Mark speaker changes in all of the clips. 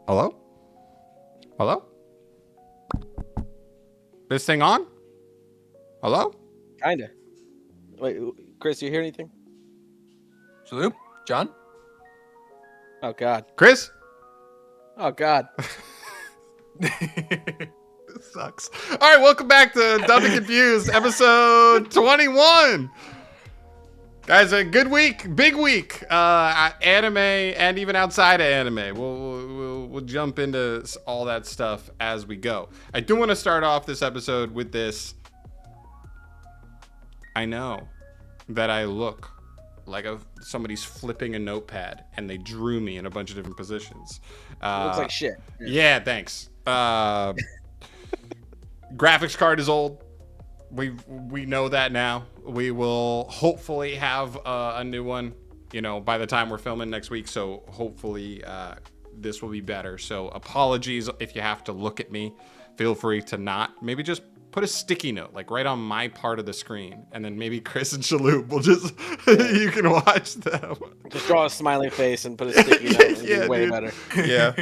Speaker 1: Hello? Hello? This thing on? Hello?
Speaker 2: Kinda. Wait, Chris, you hear anything?
Speaker 3: Salute, John.
Speaker 2: Oh God.
Speaker 1: Chris?
Speaker 2: Oh God.
Speaker 1: This sucks. All right, welcome back to Dubbed and Confused, episode 21. Guys, a good week, big week. Anime and even outside of anime. We'll jump into all that stuff as we go. I do want to start off this episode with this. I know that I look like somebody's flipping a notepad and they drew me in a bunch of different positions.
Speaker 2: Looks like shit.
Speaker 1: Yeah, thanks. Graphics card is old. We know that now. We will hopefully have a new one, by the time we're filming next week. So hopefully this will be better. So apologies if you have to look at me. Feel free to not. Maybe just put a sticky note, like right on my part of the screen. And then maybe Chris and Shaloub will just, you can watch them.
Speaker 2: Just draw a smiley face and put a sticky note. It'd be way better.
Speaker 1: Yeah.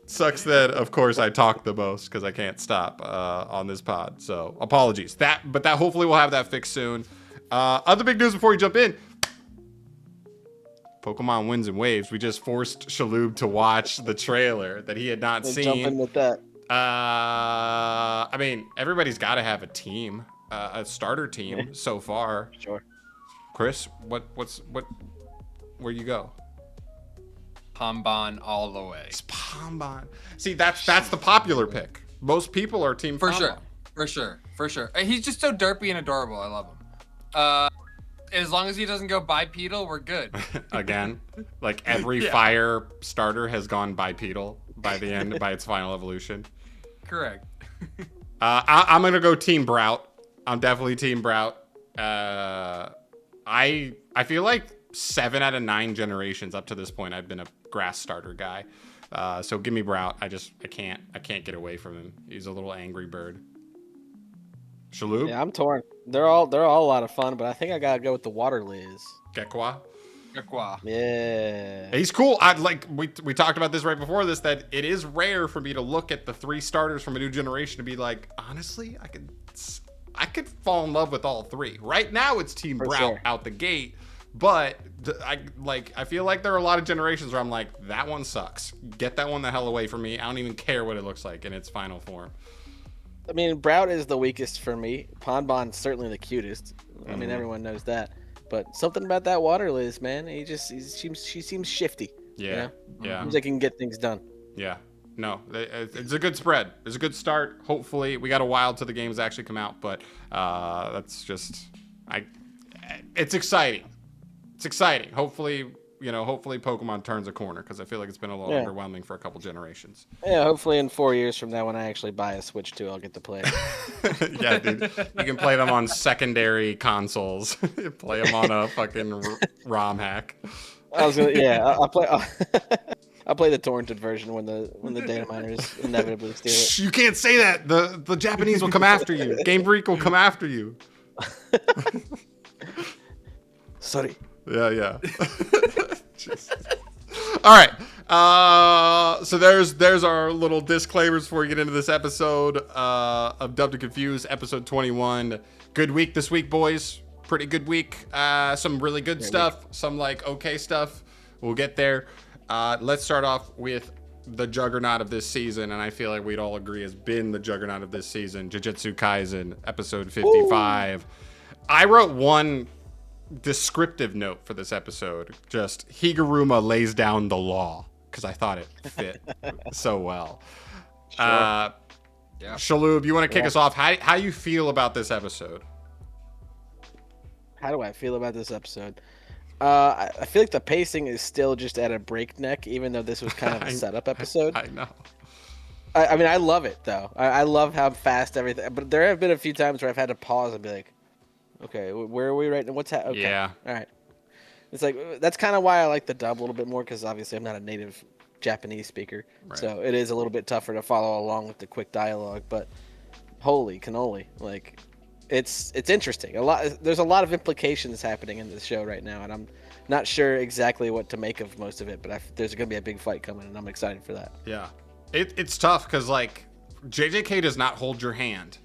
Speaker 1: Sucks that, of course, I talk the most because I can't stop on this pod. So apologies. But that hopefully we'll have that fixed soon. Other big news before we jump in. Pokemon Winds and Waves. We just forced Shaloub to watch the trailer that he had not seen.
Speaker 2: Jump in with that.
Speaker 1: I mean, everybody's got to have a team, a starter team so far.
Speaker 2: Sure.
Speaker 1: Chris, where you go?
Speaker 3: Pomban all the way.
Speaker 1: It's Pomban. See, that's the popular pick. Most people are team Pomban.
Speaker 3: For sure. He's just so derpy and adorable. I love him. As long as he doesn't go bipedal, we're good.
Speaker 1: Again, like every fire starter has gone bipedal by the end, by its final evolution.
Speaker 3: Correct.
Speaker 1: I'm gonna go Team Brout. I'm definitely Team Brout. I feel like 7 out of 9 generations up to this point, I've been a grass starter guy. So give me Brout. I can't get away from him. He's a little angry bird. Shaloub?
Speaker 2: Yeah, I'm torn. They're all a lot of fun, but I think I gotta go with the Water Liz.
Speaker 1: Gekwa?
Speaker 2: Yeah.
Speaker 1: He's cool. We talked about this right before this, that it is rare for me to look at the 3 starters from a new generation to be like, honestly, I could fall in love with all 3. Right now it's Team Brout out the gate, but I feel like there are a lot of generations where I'm like, that one sucks. Get that one the hell away from me. I don't even care what it looks like in its final form.
Speaker 2: I mean, Brout is the weakest for me. Ponbon's certainly the cutest. I mean, everyone knows that. But something about that Water Liz, man. She seems shifty.
Speaker 1: Yeah. Yeah.
Speaker 2: Seems like he can get things done.
Speaker 1: Yeah. No, it's a good spread. It's a good start. Hopefully, we got a while till the games actually come out, but that's just, it's exciting. It's exciting. Hopefully Pokemon turns a corner, because I feel like it's been a little underwhelming for a couple generations.
Speaker 2: Yeah, hopefully in 4 years from now, when I actually buy a Switch 2, I'll get to play.
Speaker 1: Yeah, dude. You can play them on secondary consoles. Play them on a fucking ROM hack.
Speaker 2: I'll play. I'll play the torrented version when the data miners inevitably steal it.
Speaker 1: Shh, you can't say that. The Japanese will come after you. Game Freak will come after you.
Speaker 2: Sorry.
Speaker 1: Yeah. All right. So there's our little disclaimers before we get into this episode of Dubbed and Confused, episode 21. Good week this week, boys. Pretty good week. Some really good stuff. Some okay stuff. We'll get there. Let's start off with the juggernaut of this season, and I feel like we'd all agree has been the juggernaut of this season, Jujutsu Kaisen, episode 55. Ooh. I wrote one descriptive note for this episode, just Higuruma lays down the law, because I thought it fit so well.
Speaker 3: Sure.
Speaker 1: Shaloub, you want to kick us off? How you feel about this episode?
Speaker 2: How do I feel about this episode? I feel like the pacing is still just at a breakneck, even though this was kind of a setup episode.
Speaker 1: I know.
Speaker 2: I mean, I love it, though. I love how fast everything... But there have been a few times where I've had to pause and be like, okay, where are we right now? What's happening? Okay.
Speaker 1: Yeah.
Speaker 2: All right. It's like, that's kind of why I like the dub a little bit more, because obviously I'm not a native Japanese speaker. Right. So it is a little bit tougher to follow along with the quick dialogue. But holy cannoli. It's interesting. There's a lot of implications happening in this show right now, and Not sure exactly what to make of most of it, but there's going to be a big fight coming, and I'm excited for that.
Speaker 1: Yeah. It's tough because, like, JJK does not hold your hand.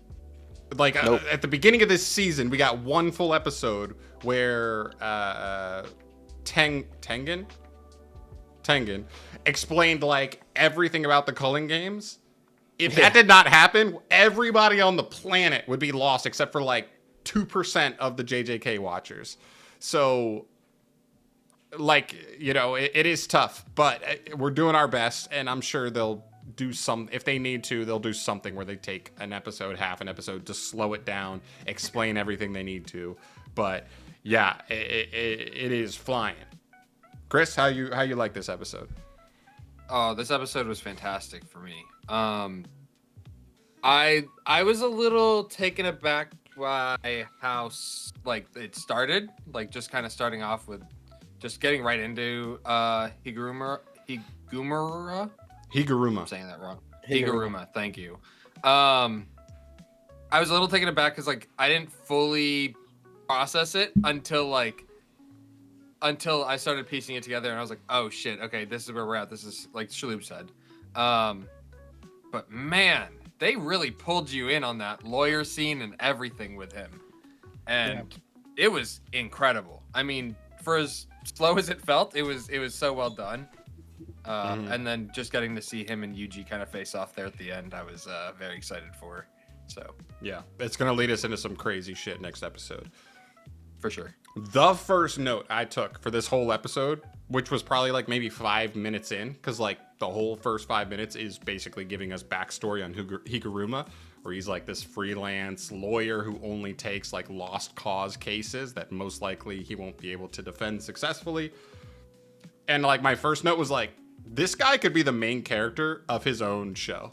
Speaker 1: Like,
Speaker 2: Nope.
Speaker 1: At the beginning of this season, we got one full episode where Tengen explained, like, everything about the culling games. If that did not happen, everybody on the planet would be lost except for, like, 2% of the JJK watchers. So, like, you know, it is tough, but we're doing our best, and I'm sure they'll do some, if they need to, they'll do something where they take an episode, half an episode, to slow it down, explain everything they need to. But yeah, it is flying. Chris, how you like this episode?
Speaker 3: Oh, this episode was fantastic for me. I was a little taken aback by how like it started, like just kind of starting off with just getting right into Higuruma. I'm saying that wrong. Higuruma, thank you. I was a little taken aback because, like, I didn't fully process it until I started piecing it together, and I was like, oh shit, okay, this is where we're at. This is like Shaloub said. But man, they really pulled you in on that lawyer scene and everything with him, and it was incredible. I mean, for as slow as it felt, it was so well done. And then just getting to see him and Yuji kind of face off there at the end, I was very excited for. So
Speaker 1: yeah, it's gonna lead us into some crazy shit next episode,
Speaker 3: for sure.
Speaker 1: The first note I took for this whole episode, which was probably like maybe 5 minutes in, because like the whole first 5 minutes is basically giving us backstory on Higuruma, where he's like this freelance lawyer who only takes like lost cause cases that most likely he won't be able to defend successfully. And like my first note was like, this guy could be the main character of his own show.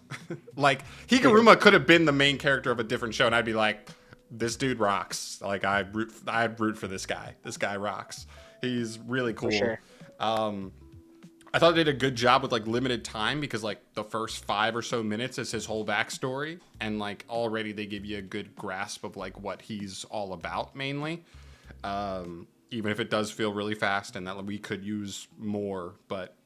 Speaker 1: Like, Higuruma could have been the main character of a different show, and I'd be like, this dude rocks. Like, I'd root for this guy. This guy rocks. He's really cool.
Speaker 2: For sure.
Speaker 1: I thought they did a good job with like limited time, because like the first 5 or so minutes is his whole backstory, and like already they give you a good grasp of like what he's all about mainly. Even if it does feel really fast and that we could use more, but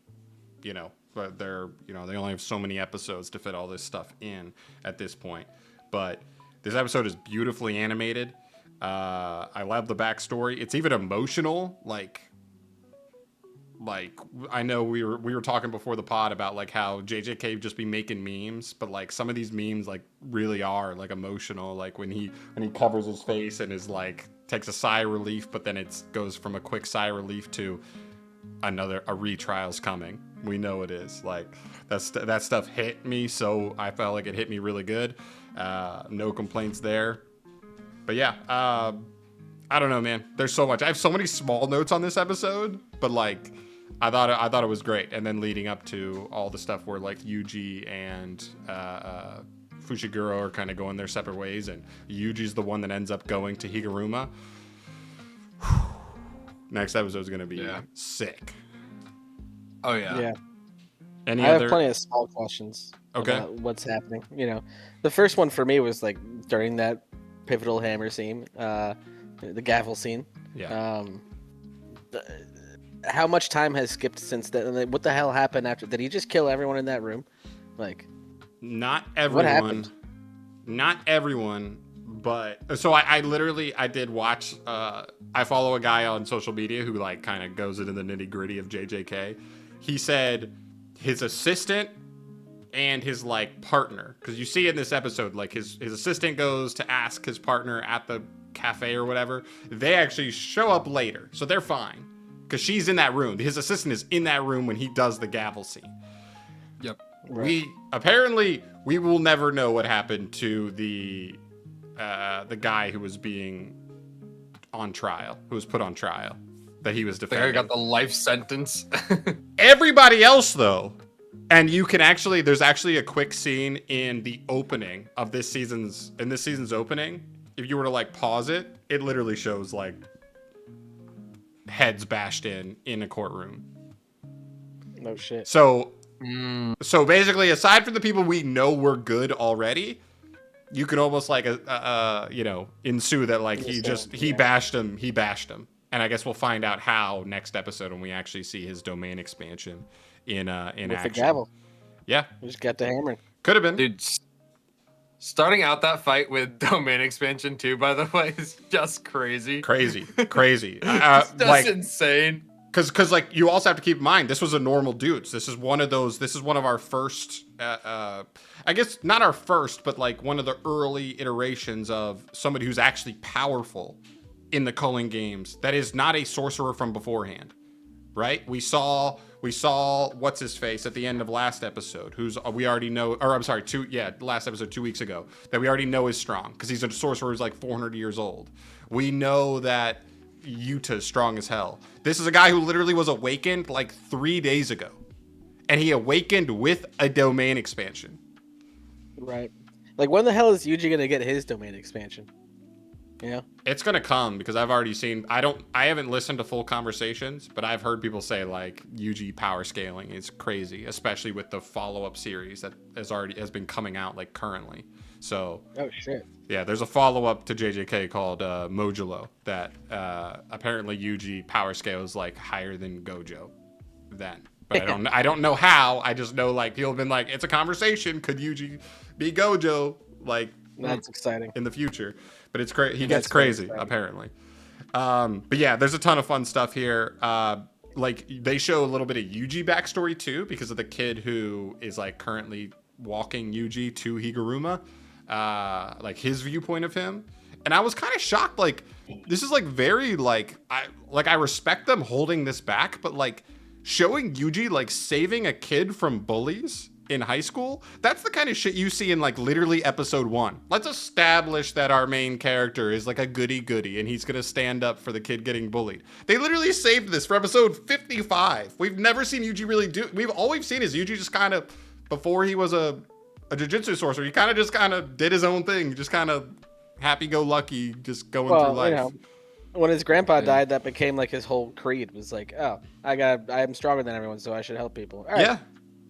Speaker 1: they're, they only have so many episodes to fit all this stuff in at this point. But this episode is beautifully animated. I love the backstory. It's even emotional. Like I know we were talking before the pod about like how JJK just be making memes, but like some of these memes like really are like emotional. Like when he covers his face and is like takes a sigh of relief, but then it goes from a quick sigh of relief to a retrial's coming. We know it is. Like that stuff hit me, so I felt like it hit me really good. No complaints there. But yeah, I don't know, man. There's so much. I have so many small notes on this episode, but like I thought it was great. And then leading up to all the stuff where like Yuji and Fushiguro are kind of going their separate ways, and Yuji's the one that ends up going to Higuruma. Next episode is gonna be sick.
Speaker 3: Oh yeah.
Speaker 2: Yeah.
Speaker 1: I
Speaker 2: have plenty of small questions about what's happening. The first one for me was like during that pivotal hammer scene, the gavel scene.
Speaker 1: Yeah.
Speaker 2: How much time has skipped since then? What the hell happened after? Did he just kill everyone in that room? Like,
Speaker 1: not everyone.
Speaker 2: What happened?
Speaker 1: Not everyone, but so I literally did watch. I follow a guy on social media who like kind of goes into the nitty gritty of JJK. He said his assistant and his like partner, because you see in this episode like his assistant goes to ask his partner at the cafe or whatever. They actually show up later, so they're fine because she's in that room. His assistant is in that room when he does the gavel scene.
Speaker 3: Yep.
Speaker 1: Right. We will never know what happened to the guy who was being on trial, who was put on trial, that he was defending.
Speaker 3: They got the life sentence.
Speaker 1: Everybody else though, and there's actually a quick scene in the opening of this season's opening. If you were to like pause it, it literally shows like heads bashed in a courtroom.
Speaker 2: No shit.
Speaker 1: So basically, aside from the people we know were good already, you can almost like ensue that like he bashed him, And I guess we'll find out how next episode when we actually see his domain expansion in
Speaker 2: With
Speaker 1: action.
Speaker 2: the gavel.
Speaker 1: Yeah,
Speaker 2: We just got the hammering.
Speaker 1: could have been.
Speaker 3: Dude, starting out that fight with domain expansion too, by the way, is just crazy.
Speaker 1: Crazy.
Speaker 3: That's
Speaker 1: like
Speaker 3: insane.
Speaker 1: because like you also have to keep in mind this was a normal dudes. This is one of our first I guess not our first, but like one of the early iterations of somebody who's actually powerful in the culling games that is not a sorcerer from beforehand. Right? We saw what's his face at the end of last episode, who's we already know, or I'm sorry, last episode 2 weeks ago, that we already know is strong because he's a sorcerer who's like 400 years old. We know that Yuta's strong as hell. This is a guy who literally was awakened like 3 days ago, and he awakened with a domain expansion.
Speaker 2: Right. Like, when the hell is Yuji gonna get his domain expansion? You know?
Speaker 1: It's gonna come because I've already seen. I haven't listened to full conversations, but I've heard people say like Yuji power scaling is crazy, especially with the follow-up series that has been coming out like currently. So.
Speaker 2: Oh shit.
Speaker 1: Yeah, there's a follow-up to JJK called Modulo that apparently Yuji power scales like higher than Gojo then. But I don't know how. I just know like people have been like, it's a conversation. Could Yuji be Gojo? Like
Speaker 2: That's exciting.
Speaker 1: in the future. But it's crazy. He gets crazy apparently. But yeah, there's a ton of fun stuff here. Like they show a little bit of Yuji backstory too, because of the kid who is like currently walking Yuji to Higuruma. Like his viewpoint of him, and I was kind of shocked. Like this is like very like I respect them holding this back, but like showing Yuji like saving a kid from bullies in high school, that's the kind of shit you see in like literally episode 1. Let's establish that our main character is like a goody and he's gonna stand up for the kid getting bullied. They literally saved this for episode 55. We've never seen Yuji really do. All we've seen is Yuji just kind of, before he was a jiu-jitsu sorcerer, he kind of did his own thing, just kind of happy-go-lucky, just going through life.
Speaker 2: You know, when his grandpa died, that became like his whole creed. Was like, oh, I'm stronger than everyone, so I should help people. All right.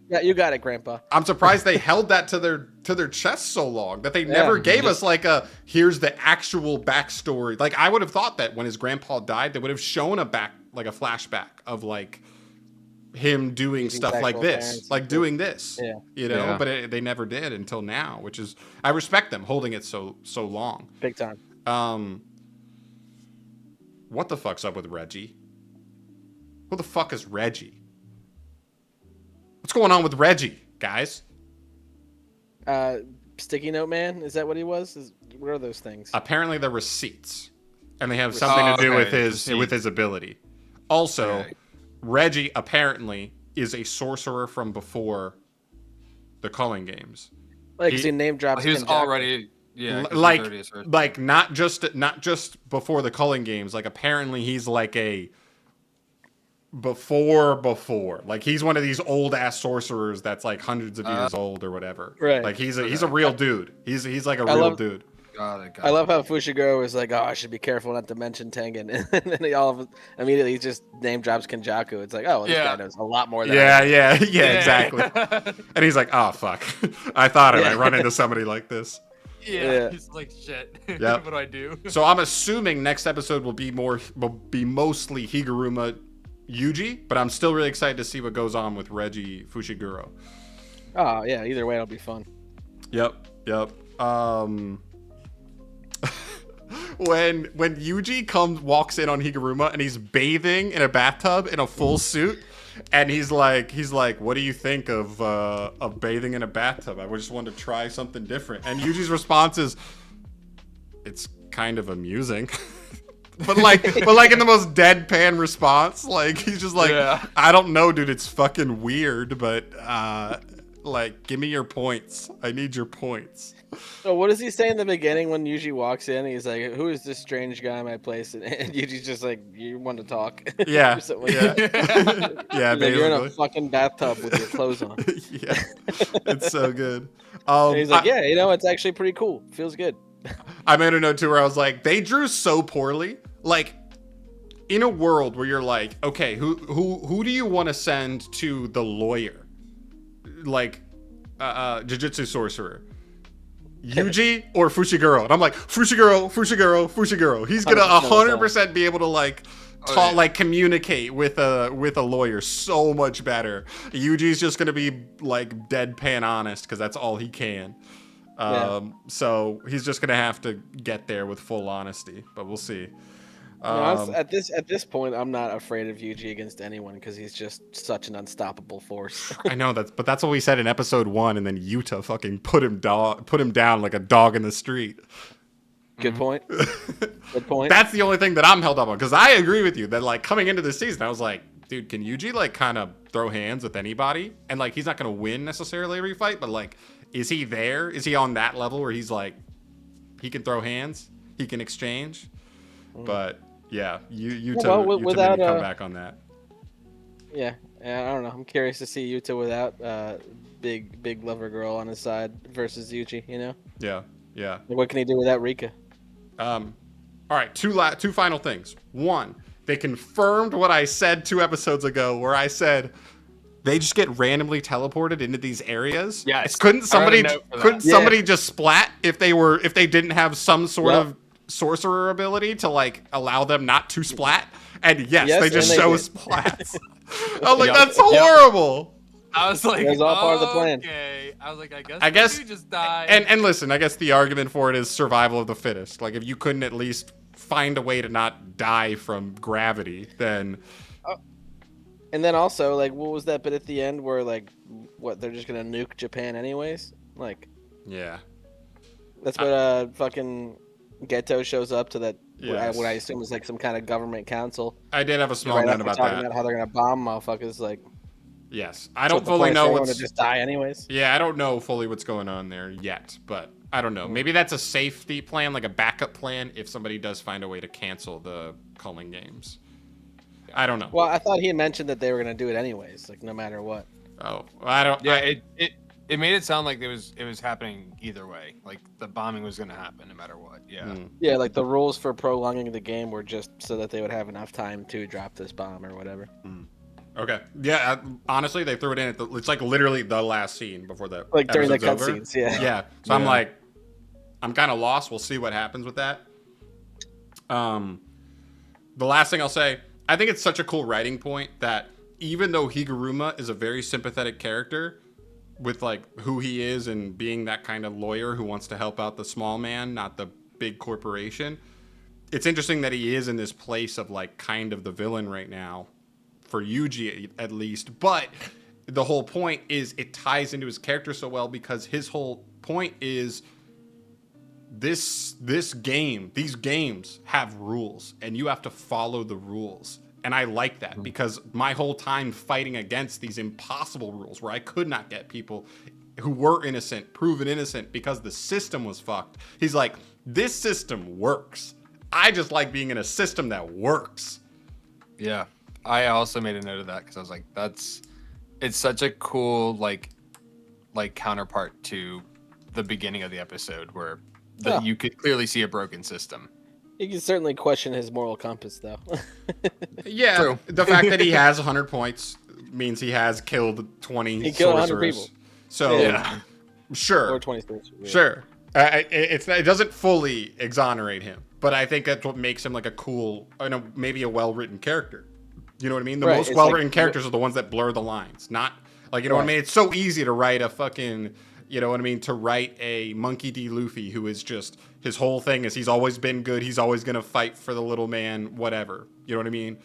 Speaker 2: Yeah, you got it, Grandpa.
Speaker 1: I'm surprised they held that to their chest so long that they never gave us like here's the actual backstory. Like I would have thought that when his grandpa died, they would have shown a flashback of like him doing stuff like this, like doing this, you know, but they never did until now, which is, I respect them holding it so long.
Speaker 2: Big time.
Speaker 1: What the fuck's up with Reggie? Who the fuck is Reggie? What's going on with Reggie, guys?
Speaker 2: Sticky Note Man? Is that what he was? What are those things?
Speaker 1: Apparently they're receipts, and they have something to do with his ability. Also, Reggie apparently is a sorcerer from before the culling games.
Speaker 2: Like he name drops.
Speaker 3: He was already
Speaker 1: like not just before the culling games. Like apparently he's like a before. Like he's one of these old ass sorcerers that's like hundreds of years old or whatever.
Speaker 2: Right.
Speaker 1: Like he's a real dude. He's like a real dude.
Speaker 3: Got it.
Speaker 2: I love how Fushiguro was like, oh, I should be careful not to mention Tengen. And then he immediately just name drops Kenjaku. It's like, oh, well, this guy knows a lot more than
Speaker 1: Yeah, exactly. And he's like, oh, fuck. I thought I run into somebody like this.
Speaker 3: Yeah. He's like, shit.
Speaker 1: Yep.
Speaker 3: What do I do?
Speaker 1: So I'm assuming next episode will be mostly Higuruma Yuji, but I'm still really excited to see what goes on with Reggie Fushiguro.
Speaker 2: Oh, yeah. Either way, it'll be fun.
Speaker 1: Yep. When Yuji walks in on Higuruma and he's bathing in a bathtub in a full suit, and he's like, what do you think of bathing in a bathtub? I just wanted to try something different. And Yuji's response is, it's kind of amusing. but like in the most deadpan response. Like he's just like, I don't know, dude, it's fucking weird, but like, give me your points. I need your points.
Speaker 2: So what does he say in the beginning when Yuji walks in? He's like, who is this strange guy in my place? And Yuji's just like, you want to talk?
Speaker 1: Yeah.
Speaker 2: Yeah, like, you're in a fucking bathtub with your clothes on.
Speaker 1: Yeah. It's so good.
Speaker 2: And he's like, it's actually pretty cool. Feels good.
Speaker 1: I made a note too where I was like, they drew so poorly. Like, in a world where you're like, okay, who do you want to send to the lawyer? Like, Jujutsu sorcerer. Yuji or Fushiguro? And I'm like, Fushiguro. He's gonna 100% be able to like communicate with a lawyer so much better. Yuji's just gonna be like deadpan honest because that's all he can. So he's just gonna have to get there with full honesty, but we'll see.
Speaker 2: At this point, I'm not afraid of Yuji against anyone because he's just such an unstoppable force.
Speaker 1: I know that's what we said in episode 1, and then Yuta fucking put him down like a dog in the street.
Speaker 2: Good point. Good point.
Speaker 1: That's the only thing that I'm held up on, because I agree with you that like coming into this season, I was like, dude, can Yuji like kind of throw hands with anybody? And like he's not gonna win necessarily every fight, but like, is he there? Is he on that level where he's like, he can throw hands, he can exchange? But yeah, Yuta made me come back on that.
Speaker 2: Yeah, I don't know. I'm curious to see Yuta without big lover girl on his side versus Yuji. You know?
Speaker 1: Yeah.
Speaker 2: Like, what can he do without Rika?
Speaker 1: All right, two final things. One, they confirmed what I said 2 episodes ago, where I said they just get randomly teleported into these areas.
Speaker 3: Yes.
Speaker 1: Couldn't somebody just splat if they didn't have some sort of sorcerer ability to like allow them not to splat? And yes, they just show splats. I was like, that's horrible.
Speaker 3: I was like,
Speaker 2: it was all part of the plan.
Speaker 3: Okay. I was like, I guess you just die.
Speaker 1: And listen, I guess the argument for it is survival of the fittest. Like, if you couldn't at least find a way to not die from gravity, then.
Speaker 2: And then also, like, what was that bit at the end where, like, what, they're just gonna nuke Japan anyways? Like.
Speaker 1: Yeah.
Speaker 2: That's what fucking Geto shows up to that.
Speaker 1: Yes.
Speaker 2: What I assume is like some kind of government council.
Speaker 1: I did have a small note about
Speaker 2: talking
Speaker 1: that.
Speaker 2: About how they're gonna bomb motherfuckers, like.
Speaker 1: Yes, I don't fully know
Speaker 2: what's. To just die anyways.
Speaker 1: Yeah, I don't know fully what's going on there yet, but I don't know. Maybe that's a safety plan, like a backup plan, if somebody does find a way to cancel the culling games. I don't know.
Speaker 2: Well, I thought he mentioned that they were gonna do it anyways, like no matter what.
Speaker 1: Oh, I don't.
Speaker 3: Yeah, it made it sound like it was happening either way. Like the bombing was gonna happen no matter what. Yeah.
Speaker 2: Yeah, like the rules for prolonging the game were just so that they would have enough time to drop this bomb or whatever.
Speaker 1: Okay. Yeah. Honestly, they threw it in. It's like literally the last scene before the
Speaker 2: like during the cutscenes. Yeah.
Speaker 1: Yeah. So I'm like, I'm kind of lost. We'll see what happens with that. The last thing I'll say, I think it's such a cool writing point that even though Higuruma is a very sympathetic character with like who he is and being that kind of lawyer who wants to help out the small man, not the big corporation, it's interesting that he is in this place of like kind of the villain right now. For Yuji at least, but the whole point is it ties into his character so well because his whole point is these games have rules and you have to follow the rules. And I like that because my whole time fighting against these impossible rules where I could not get people who were innocent proven innocent because the system was fucked. He's like, this system works. I just like being in a system that works.
Speaker 3: Yeah. I also made a note of that because I was like, it's such a cool like counterpart to the beginning of the episode where you could clearly see a broken system.
Speaker 2: You can certainly question his moral compass, though.
Speaker 1: Yeah, true. The fact that he has 100 points means he has killed 20
Speaker 2: he killed 100 people.
Speaker 1: So, sure.
Speaker 2: Or 20 sorcerers. Yeah.
Speaker 1: Sure. It doesn't fully exonerate him, but I think that's what makes him like a cool, maybe a well-written character. You know what I mean? The most well-written characters are the ones that blur the lines. Not like, you know what I mean? It's so easy to write a fucking, you know what I mean? To write a Monkey D. Luffy who is just, his whole thing is he's always been good. He's always going to fight for the little man, whatever. You know what I mean?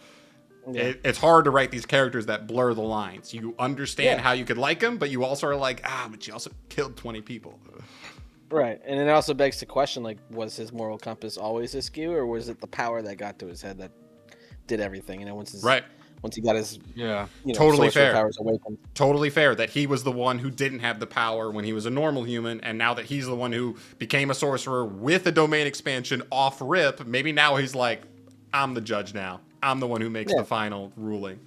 Speaker 1: Yeah. It's hard to write these characters that blur the lines. You understand how you could like them, but you also are like, but you also killed 20 people.
Speaker 2: Right. And it also begs the question, like, was his moral compass always askew, or was it the power that got to his head that did everything? You know, once he got his
Speaker 1: totally fair
Speaker 2: powers awakened.
Speaker 1: Totally fair that he was the one who didn't have the power when he was a normal human, and now that he's the one who became a sorcerer with a domain expansion off rip, maybe now he's like, I'm the judge now. I'm the one who makes the final ruling.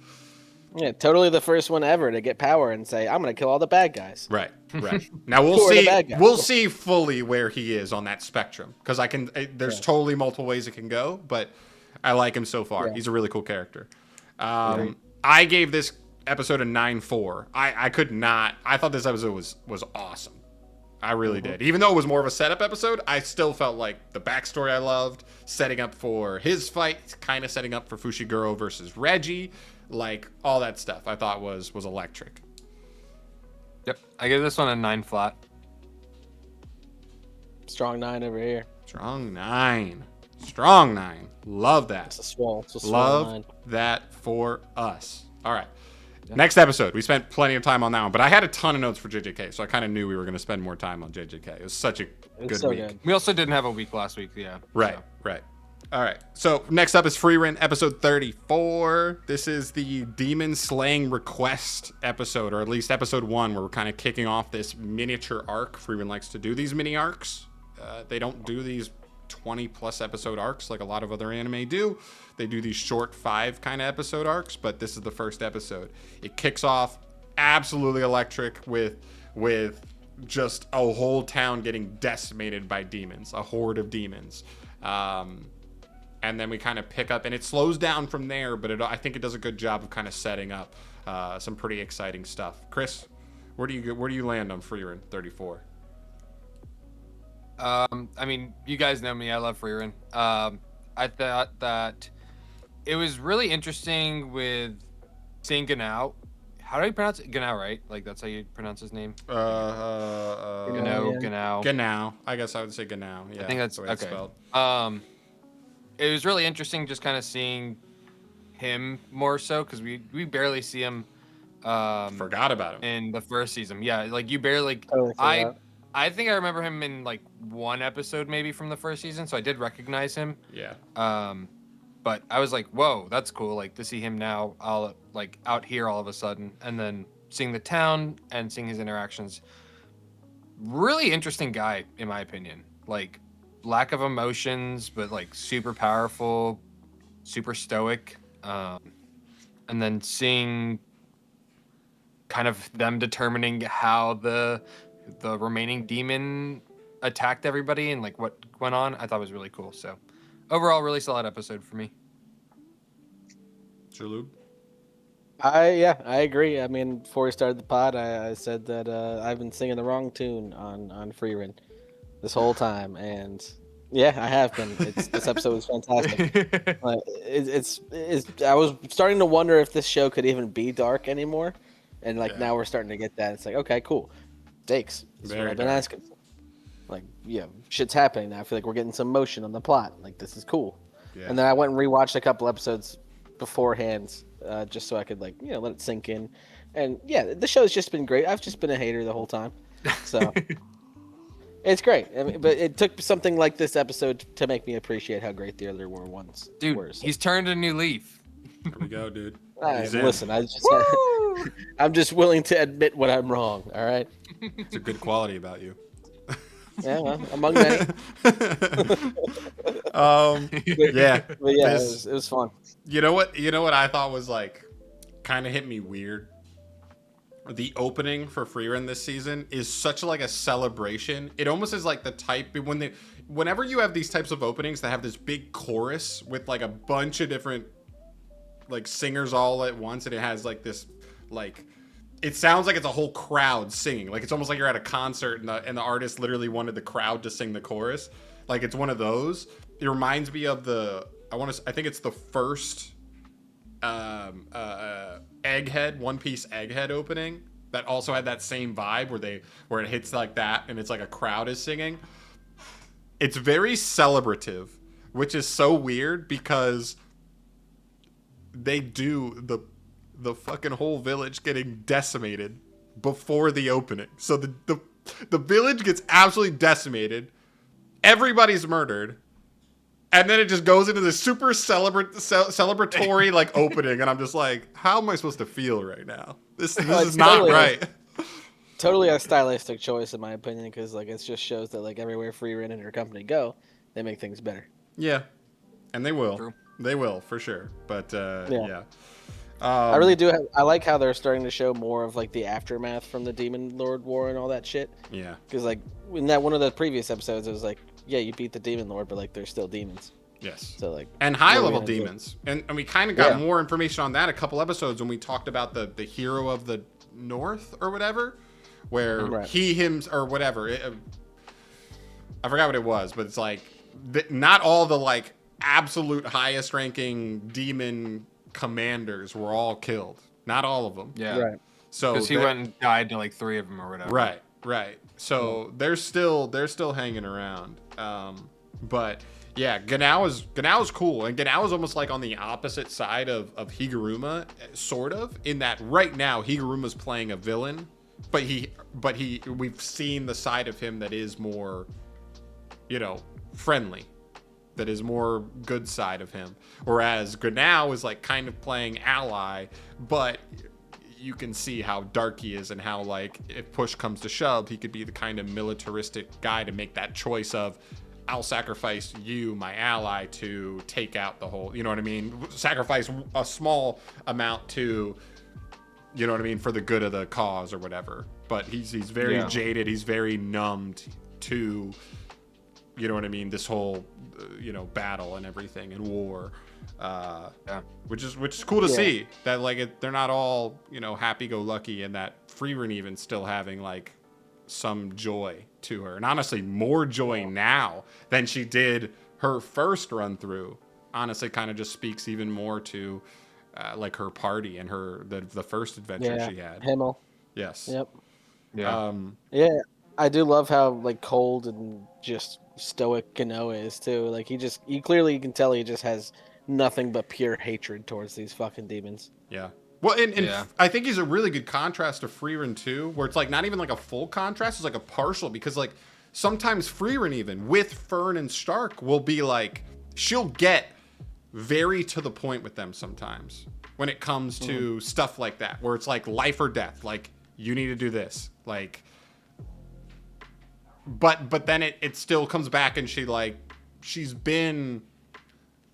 Speaker 2: Yeah, totally the first one ever to get power and say, I'm going to kill all the bad guys.
Speaker 1: Right. Now we'll see fully where he is on that spectrum, because there's totally multiple ways it can go, but I like him so far. He's a really cool character. I gave this episode a 9.4. I thought this episode was awesome. I really did. Even though it was more of a setup episode, I still felt like the backstory I loved, setting up for his fight, kind of setting up for Fushiguro versus Reggie, like all that stuff I thought was electric.
Speaker 3: Yep. I give this one a 9 flat.
Speaker 2: Strong 9 over here.
Speaker 1: Strong 9. Strong 9. Love that.
Speaker 2: It's a swole
Speaker 1: Love
Speaker 2: 9.
Speaker 1: that for us. All right. Yeah. Next episode. We spent plenty of time on that one, but I had a ton of notes for JJK, so I kind of knew we were going to spend more time on JJK. It was such a good week. Good.
Speaker 3: We also didn't have a week last week, yeah.
Speaker 1: Right, right. All right. So next up is Frieren, episode 34. This is the Demon Slaying Request episode, or at least episode 1, where we're kind of kicking off this miniature arc. Frieren likes to do these mini arcs. They don't do these 20-plus episode arcs like a lot of other anime do. They do these short 5 kind of episode arcs, but this is the first episode. It kicks off absolutely electric with just a whole town getting decimated by demons, a horde of demons. And then we kind of pick up, and it slows down from there, but I think it does a good job of kind of setting up some pretty exciting stuff. Chris, where do you land on Frieren 34?
Speaker 3: I mean, you guys know me. I love Frieren. I thought that it was really interesting with seeing Ganao. How do you pronounce it? Ganao, right? Like, that's how you pronounce his name?
Speaker 1: Ganao. I guess I would say Ganao. Yeah,
Speaker 3: I think that's
Speaker 1: the way it's
Speaker 3: okay.
Speaker 1: spelled.
Speaker 3: It was really interesting just kind of seeing him more so, because we barely see him.
Speaker 1: Forgot about him
Speaker 3: in the first season. Yeah, like you barely. I think I remember him in like one episode maybe from the first season, so I did recognize him.
Speaker 1: Yeah.
Speaker 3: But I was like, whoa, that's cool. Like to see him now, all like out here all of a sudden, and then seeing the town and seeing his interactions. Really interesting guy, in my opinion. Like lack of emotions, but like super powerful, super stoic. And then seeing kind of them determining how the remaining demon attacked everybody and like what went on, I thought was really cool. So overall, really solid episode for me.
Speaker 1: Jalub?
Speaker 2: I agree. I mean, before we started the pod, I said that I've been singing the wrong tune on Frieren this whole time, and yeah, I have been. This episode was fantastic. I was starting to wonder if this show could even be dark anymore, and now we're starting to get that. It's like, okay, cool. Stakes. That's what I've been asking for. Like, yeah, shit's happening now. I feel like we're getting some motion on the plot. Like, this is cool. Yeah. And then I went and rewatched a couple episodes beforehand, just so I could let it sink in. And yeah, the show's just been great. I've just been a hater the whole time, so it's great. I mean, but it took something like this episode to make me appreciate how great the other ones were.
Speaker 3: Dude, he's turned a new leaf.
Speaker 1: Here we go, dude.
Speaker 2: Listen, I'm just willing to admit when I'm wrong. All right.
Speaker 1: It's a good quality about you.
Speaker 2: Yeah, well, among many.
Speaker 1: Yeah.
Speaker 2: But yeah, it was fun.
Speaker 1: You know what I thought was kind of hit me weird? The opening for Frieren this season is such a celebration. It almost is like the type whenever you have these types of openings that have this big chorus with a bunch of different singers all at once, and it has this it sounds like it's a whole crowd singing. It's almost like you're at a concert and the artist literally wanted the crowd to sing the chorus. It's one of those. It reminds me of I think it's the first Egghead, One Piece Egghead opening that also had that same vibe where it hits like that and it's like a crowd is singing. It's very celebrative, which is so weird because they do the fucking whole village getting decimated before the opening. So the village gets absolutely decimated. Everybody's murdered. And then it just goes into this super celebratory opening. And I'm just like, how am I supposed to feel right now? This is not right.
Speaker 2: Totally a stylistic choice in my opinion, because it just shows that everywhere Frieren and her company go, they make things better.
Speaker 1: Yeah. And they will. True. They will, for sure. But yeah.
Speaker 2: I really do. I like how they're starting to show more of the aftermath from the Demon Lord War and all that shit.
Speaker 1: Yeah.
Speaker 2: Because in that one of the previous episodes, it was yeah, you beat the Demon Lord, but there's still demons.
Speaker 1: Yes.
Speaker 2: So
Speaker 1: and high level demons, and we kind of got more information on that a couple episodes when we talked about the hero of the North or whatever, where
Speaker 2: Right.
Speaker 1: or whatever. I forgot what it was, but it's like not all the like absolute highest ranking demon commanders were all killed. Not all of them.
Speaker 3: Yeah.
Speaker 2: Right.
Speaker 1: So
Speaker 3: Because he went and died to like 3 of them or whatever.
Speaker 1: Right. So they're still hanging around. But yeah, Ganao is cool, and Ganao is almost like on the opposite side of Higuruma, sort of, in that right now Higuruma's playing a villain, but we've seen the side of him that is more, friendly, that is more good side of him, whereas Ganao is like kind of playing ally, but you can see how dark he is and how, like, if push comes to shove, he could be the kind of militaristic guy to make that choice of, I'll sacrifice you, my ally, to take out the whole, you know what I mean? Sacrifice a small amount to, you know what I mean, for the good of the cause or whatever. But he's very jaded. He's very numbed to, you know what I mean, this whole, battle and everything and war. Which is cool to see that, like, they're not all, happy-go-lucky, and that Freerin even still having, like, some joy to her, and honestly more joy now than she did her first run through. Honestly, kind of just speaks even more to like her party and the first adventure she had.
Speaker 2: Himmel.
Speaker 1: Yes.
Speaker 2: Yep.
Speaker 3: Yeah.
Speaker 2: Yeah, I do love how, like, cold and just stoic Kanoa is too. Like, you clearly can tell he just has nothing but pure hatred towards these fucking demons.
Speaker 1: Yeah. Well, and I think he's a really good contrast to Freerin too, where it's like not even like a full contrast, it's like a partial, because like sometimes Freerin, even with Fern and Stark, will be like, she'll get very to the point with them sometimes when it comes to stuff like that, where it's like life or death, like you need to do this, like, but then it still comes back, and she's been,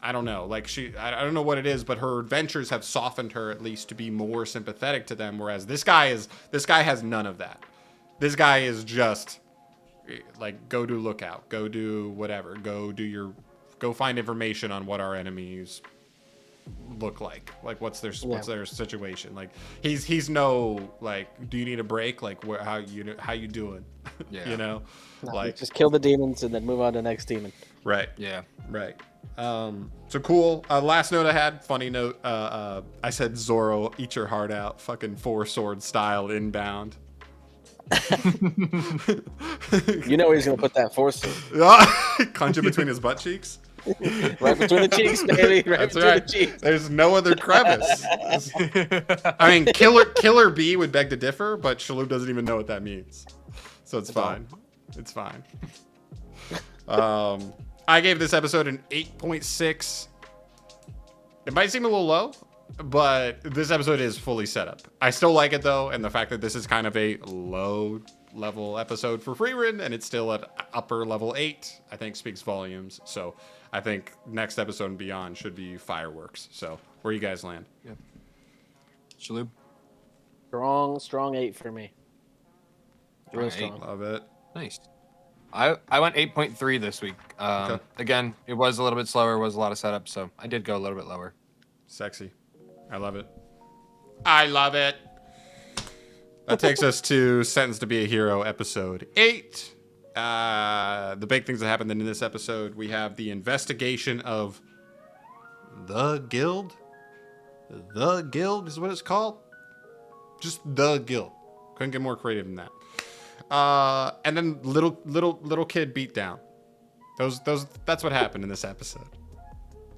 Speaker 1: I don't know, like I don't know what it is, but her adventures have softened her at least to be more sympathetic to them. Whereas this guy has none of that. This guy is just like, go do lookout, go do whatever, go find information on what our enemies look like what's their situation. Like he's no, like, do you need a break? Like, how you doing?
Speaker 3: Yeah.
Speaker 2: No,
Speaker 1: like
Speaker 2: just kill the demons and then move on to the next demon.
Speaker 1: Right.
Speaker 3: Yeah.
Speaker 1: Right. So cool. Last note I had, funny note. I said, Zoro, eat your heart out. Fucking 4-sword style inbound.
Speaker 2: You know he's gonna put that force in.
Speaker 1: Punch it between his butt cheeks.
Speaker 2: Right between the cheeks, baby. Right
Speaker 1: That's
Speaker 2: between
Speaker 1: right.
Speaker 2: the cheeks.
Speaker 1: There's no other crevice. I mean, Killer B would beg to differ, but Shalhoub doesn't even know what that means. So it's fine. It's fine. I gave this episode an 8.6. It might seem a little low, but this episode is fully set up. I still like it though, and the fact that this is kind of a low level episode for Freerin, and it's still at upper level 8, I think speaks volumes. So I think next episode and beyond should be fireworks. So where you guys land?
Speaker 3: Yeah. Shalhoub?
Speaker 2: Strong 8 for me. Real strong.
Speaker 1: Love it.
Speaker 3: Nice. I went 8.3 this week.
Speaker 1: Okay.
Speaker 3: Again, it was a little bit slower, was a lot of setup, so I did go a little bit lower.
Speaker 1: Sexy. I love it. I love it. That takes us to Sentenced to be a Hero, episode 8. The big things that happened in this episode, we have the investigation of the Guild. The Guild is what it's called. Just the Guild. Couldn't get more creative than that. And then little kid beatdown. That's what happened in this episode.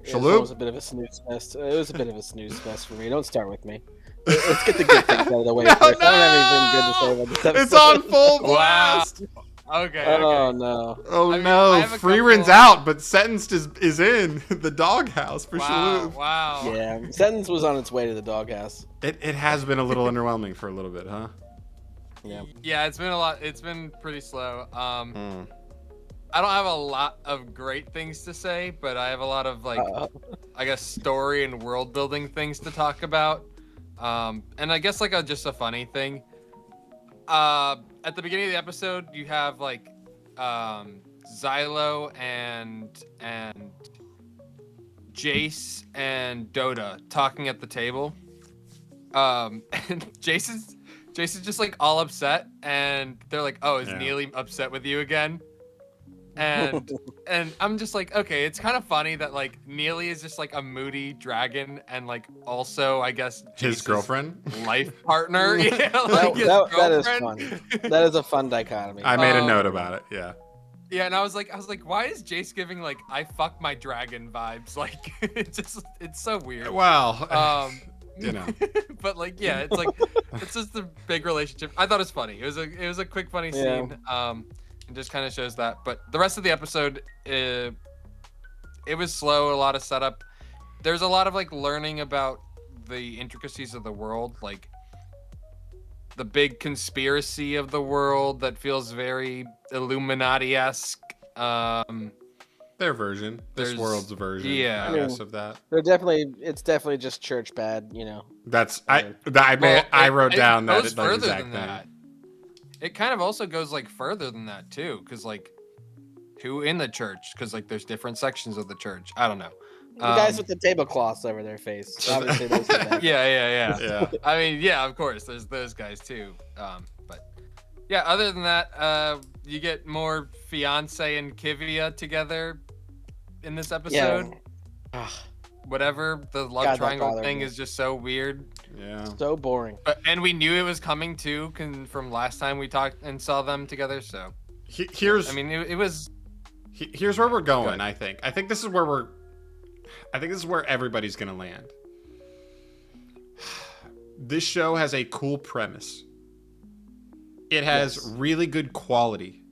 Speaker 2: It was a bit of a snooze fest. It was a bit of a snooze fest for me. Don't start with me. Let's get the good things out of the way first. I don't have anything good to say about this episode.
Speaker 1: It's on full blast.
Speaker 3: Okay.
Speaker 2: Oh no.
Speaker 1: Oh
Speaker 3: I mean,
Speaker 1: no.
Speaker 3: I have a
Speaker 1: Freerin's
Speaker 3: couple-
Speaker 1: out, but Sentenced is in the doghouse for
Speaker 3: Wow.
Speaker 1: Shalhoub.
Speaker 3: Wow.
Speaker 2: Yeah, Sentence was on its way to the doghouse.
Speaker 1: It has been a little underwhelming for a little bit, huh?
Speaker 2: Yeah.
Speaker 3: Yeah, it's been a lot. It's been pretty slow. I don't have a lot of great things to say, but I have a lot of, like, I guess, story and world building things to talk about. And I guess, like, just a funny thing. At the beginning of the episode, you have, like, Xylo and Jace and Dota talking at the table. And Jace Jason's just like all upset, and they're like, "Oh, is
Speaker 1: Yeah.
Speaker 3: Neely upset with you again?" And I'm just like, okay, it's kind of funny that like Neely is just like a moody dragon, and like also I guess
Speaker 1: His
Speaker 3: Jason's
Speaker 1: girlfriend.
Speaker 3: life partner. Yeah, like his
Speaker 2: that is
Speaker 3: girlfriend.
Speaker 2: fun. That is a fun dichotomy.
Speaker 1: I made a note about it. Yeah.
Speaker 3: Yeah, and I was like, why is Jace giving like I fuck my dragon vibes? Like it's so weird.
Speaker 1: Well, you know.
Speaker 3: But like, yeah, it's just a big relationship. I thought it was funny. It was a quick funny scene. It just kind of shows that. But the rest of the episode, it was slow, a lot of setup. There's a lot of like learning about the intricacies of the world, like the big conspiracy of the world that feels very Illuminati-esque.
Speaker 1: Their version, this world's version,
Speaker 3: yeah.
Speaker 1: I guess, of that.
Speaker 2: It's definitely just church bad, you know.
Speaker 1: I wrote down that
Speaker 3: goes
Speaker 1: like,
Speaker 3: further
Speaker 1: exact
Speaker 3: than
Speaker 1: thing.
Speaker 3: that. It kind of also goes like further than that too, because like who in the church? Because like there's different sections of the church. I don't know.
Speaker 2: The guys with the tablecloths over their face. Obviously, those are bad.
Speaker 3: Yeah. I mean, yeah, of course, there's those guys too. But yeah, other than that, you get more fiance and Kivia together in this episode.
Speaker 2: Yeah.
Speaker 3: Whatever, the love
Speaker 2: God, that
Speaker 3: triangle
Speaker 2: bothered
Speaker 3: thing
Speaker 2: me.
Speaker 3: is just so weird.
Speaker 1: Yeah.
Speaker 2: So boring.
Speaker 3: And we knew it was coming too, from last time we talked and saw them together. So
Speaker 1: Here's
Speaker 3: I mean, it was.
Speaker 1: Here's where we're going. I think this is where this is where everybody's gonna land. This show has a cool premise. It has really good quality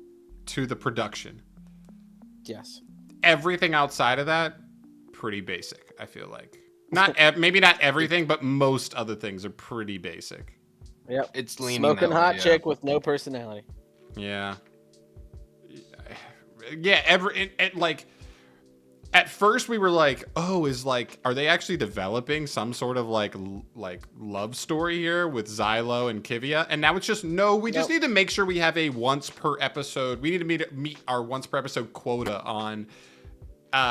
Speaker 1: to the production.
Speaker 2: Yes.
Speaker 1: Everything outside of that, pretty basic. I feel like maybe not everything, but most other things are pretty basic.
Speaker 2: Yep.
Speaker 3: It's leaning
Speaker 2: Smoking
Speaker 3: that way,
Speaker 2: hot
Speaker 3: yeah.
Speaker 2: chick with no personality.
Speaker 1: Yeah. Like at first we were like, oh, are they actually developing some sort of like love story here with Xylo and Kivia? And now it's just no, we just need to make sure we have a once per episode. We need to meet our once per episode quota on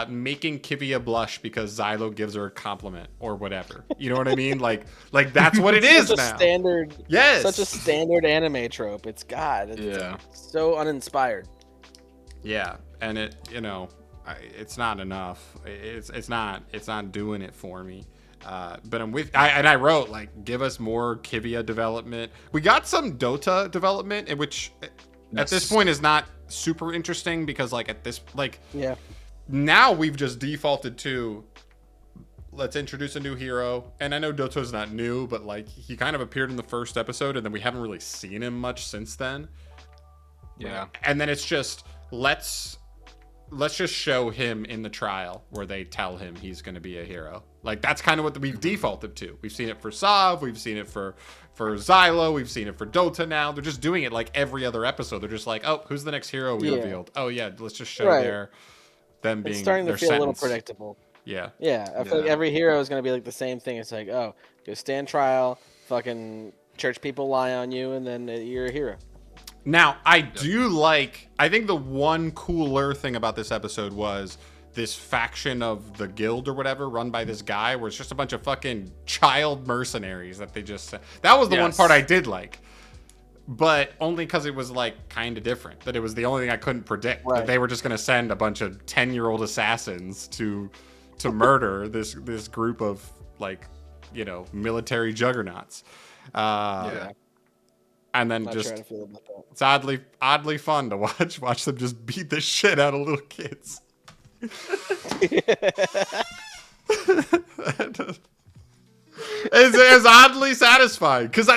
Speaker 1: making Kivia blush because Xylo gives her a compliment or whatever. You know what I mean? Like that's what it is now.
Speaker 2: Such a standard anime trope. It's so uninspired.
Speaker 1: Yeah, and it's not enough. It's not doing it for me. But I wrote like, give us more Kivia development. We got some Dota development, in which at this point is not super interesting because now we've just defaulted to let's introduce a new hero. And I know Doto's not new, but like he kind of appeared in the first episode and then we haven't really seen him much since then.
Speaker 3: Yeah.
Speaker 1: And then it's just let's just show him in the trial where they tell him he's going to be a hero. Like that's kind of what we've defaulted to. We've seen it for Sav, we've seen it for Xylo, we've seen it for Dota now. They're just doing it like every other episode. They're just like, oh, who's the next hero we revealed? Oh yeah, let's just show them being.
Speaker 2: It's starting to
Speaker 1: their
Speaker 2: feel
Speaker 1: sentence.
Speaker 2: a little predictable.
Speaker 1: Yeah.
Speaker 2: Yeah, I feel like every hero is going to be like the same thing. It's like, oh, go stand trial, fucking church people lie on you, and then you're a hero.
Speaker 1: Now, I think the one cooler thing about this episode was this faction of the guild or whatever run by this guy where it's just a bunch of fucking child mercenaries that they just sent. That was the one part I did like. But only because it was like kind of different. That it was the only thing I couldn't predict. That they were just going to send a bunch of 10-year-old assassins to murder this group of like, military juggernauts. And then it's oddly fun to watch them just beat the shit out of little kids. It's oddly satisfying because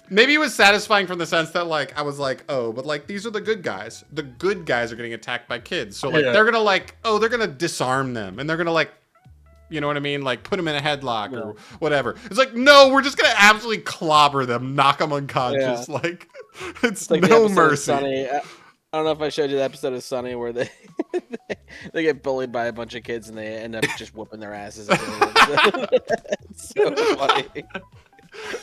Speaker 1: maybe it was satisfying from the sense that like I was like, oh, but like these are the good guys. The good guys are getting attacked by kids, so like they're gonna disarm them and they're gonna like. You know what I mean? Like put them in a headlock or whatever. It's like, no, we're just going to absolutely clobber them, knock them unconscious. Yeah. Like it's like no mercy.
Speaker 2: Sunny. I don't know if I showed you the episode of Sunny where they get bullied by a bunch of kids and they end up just whooping their asses. It's so funny.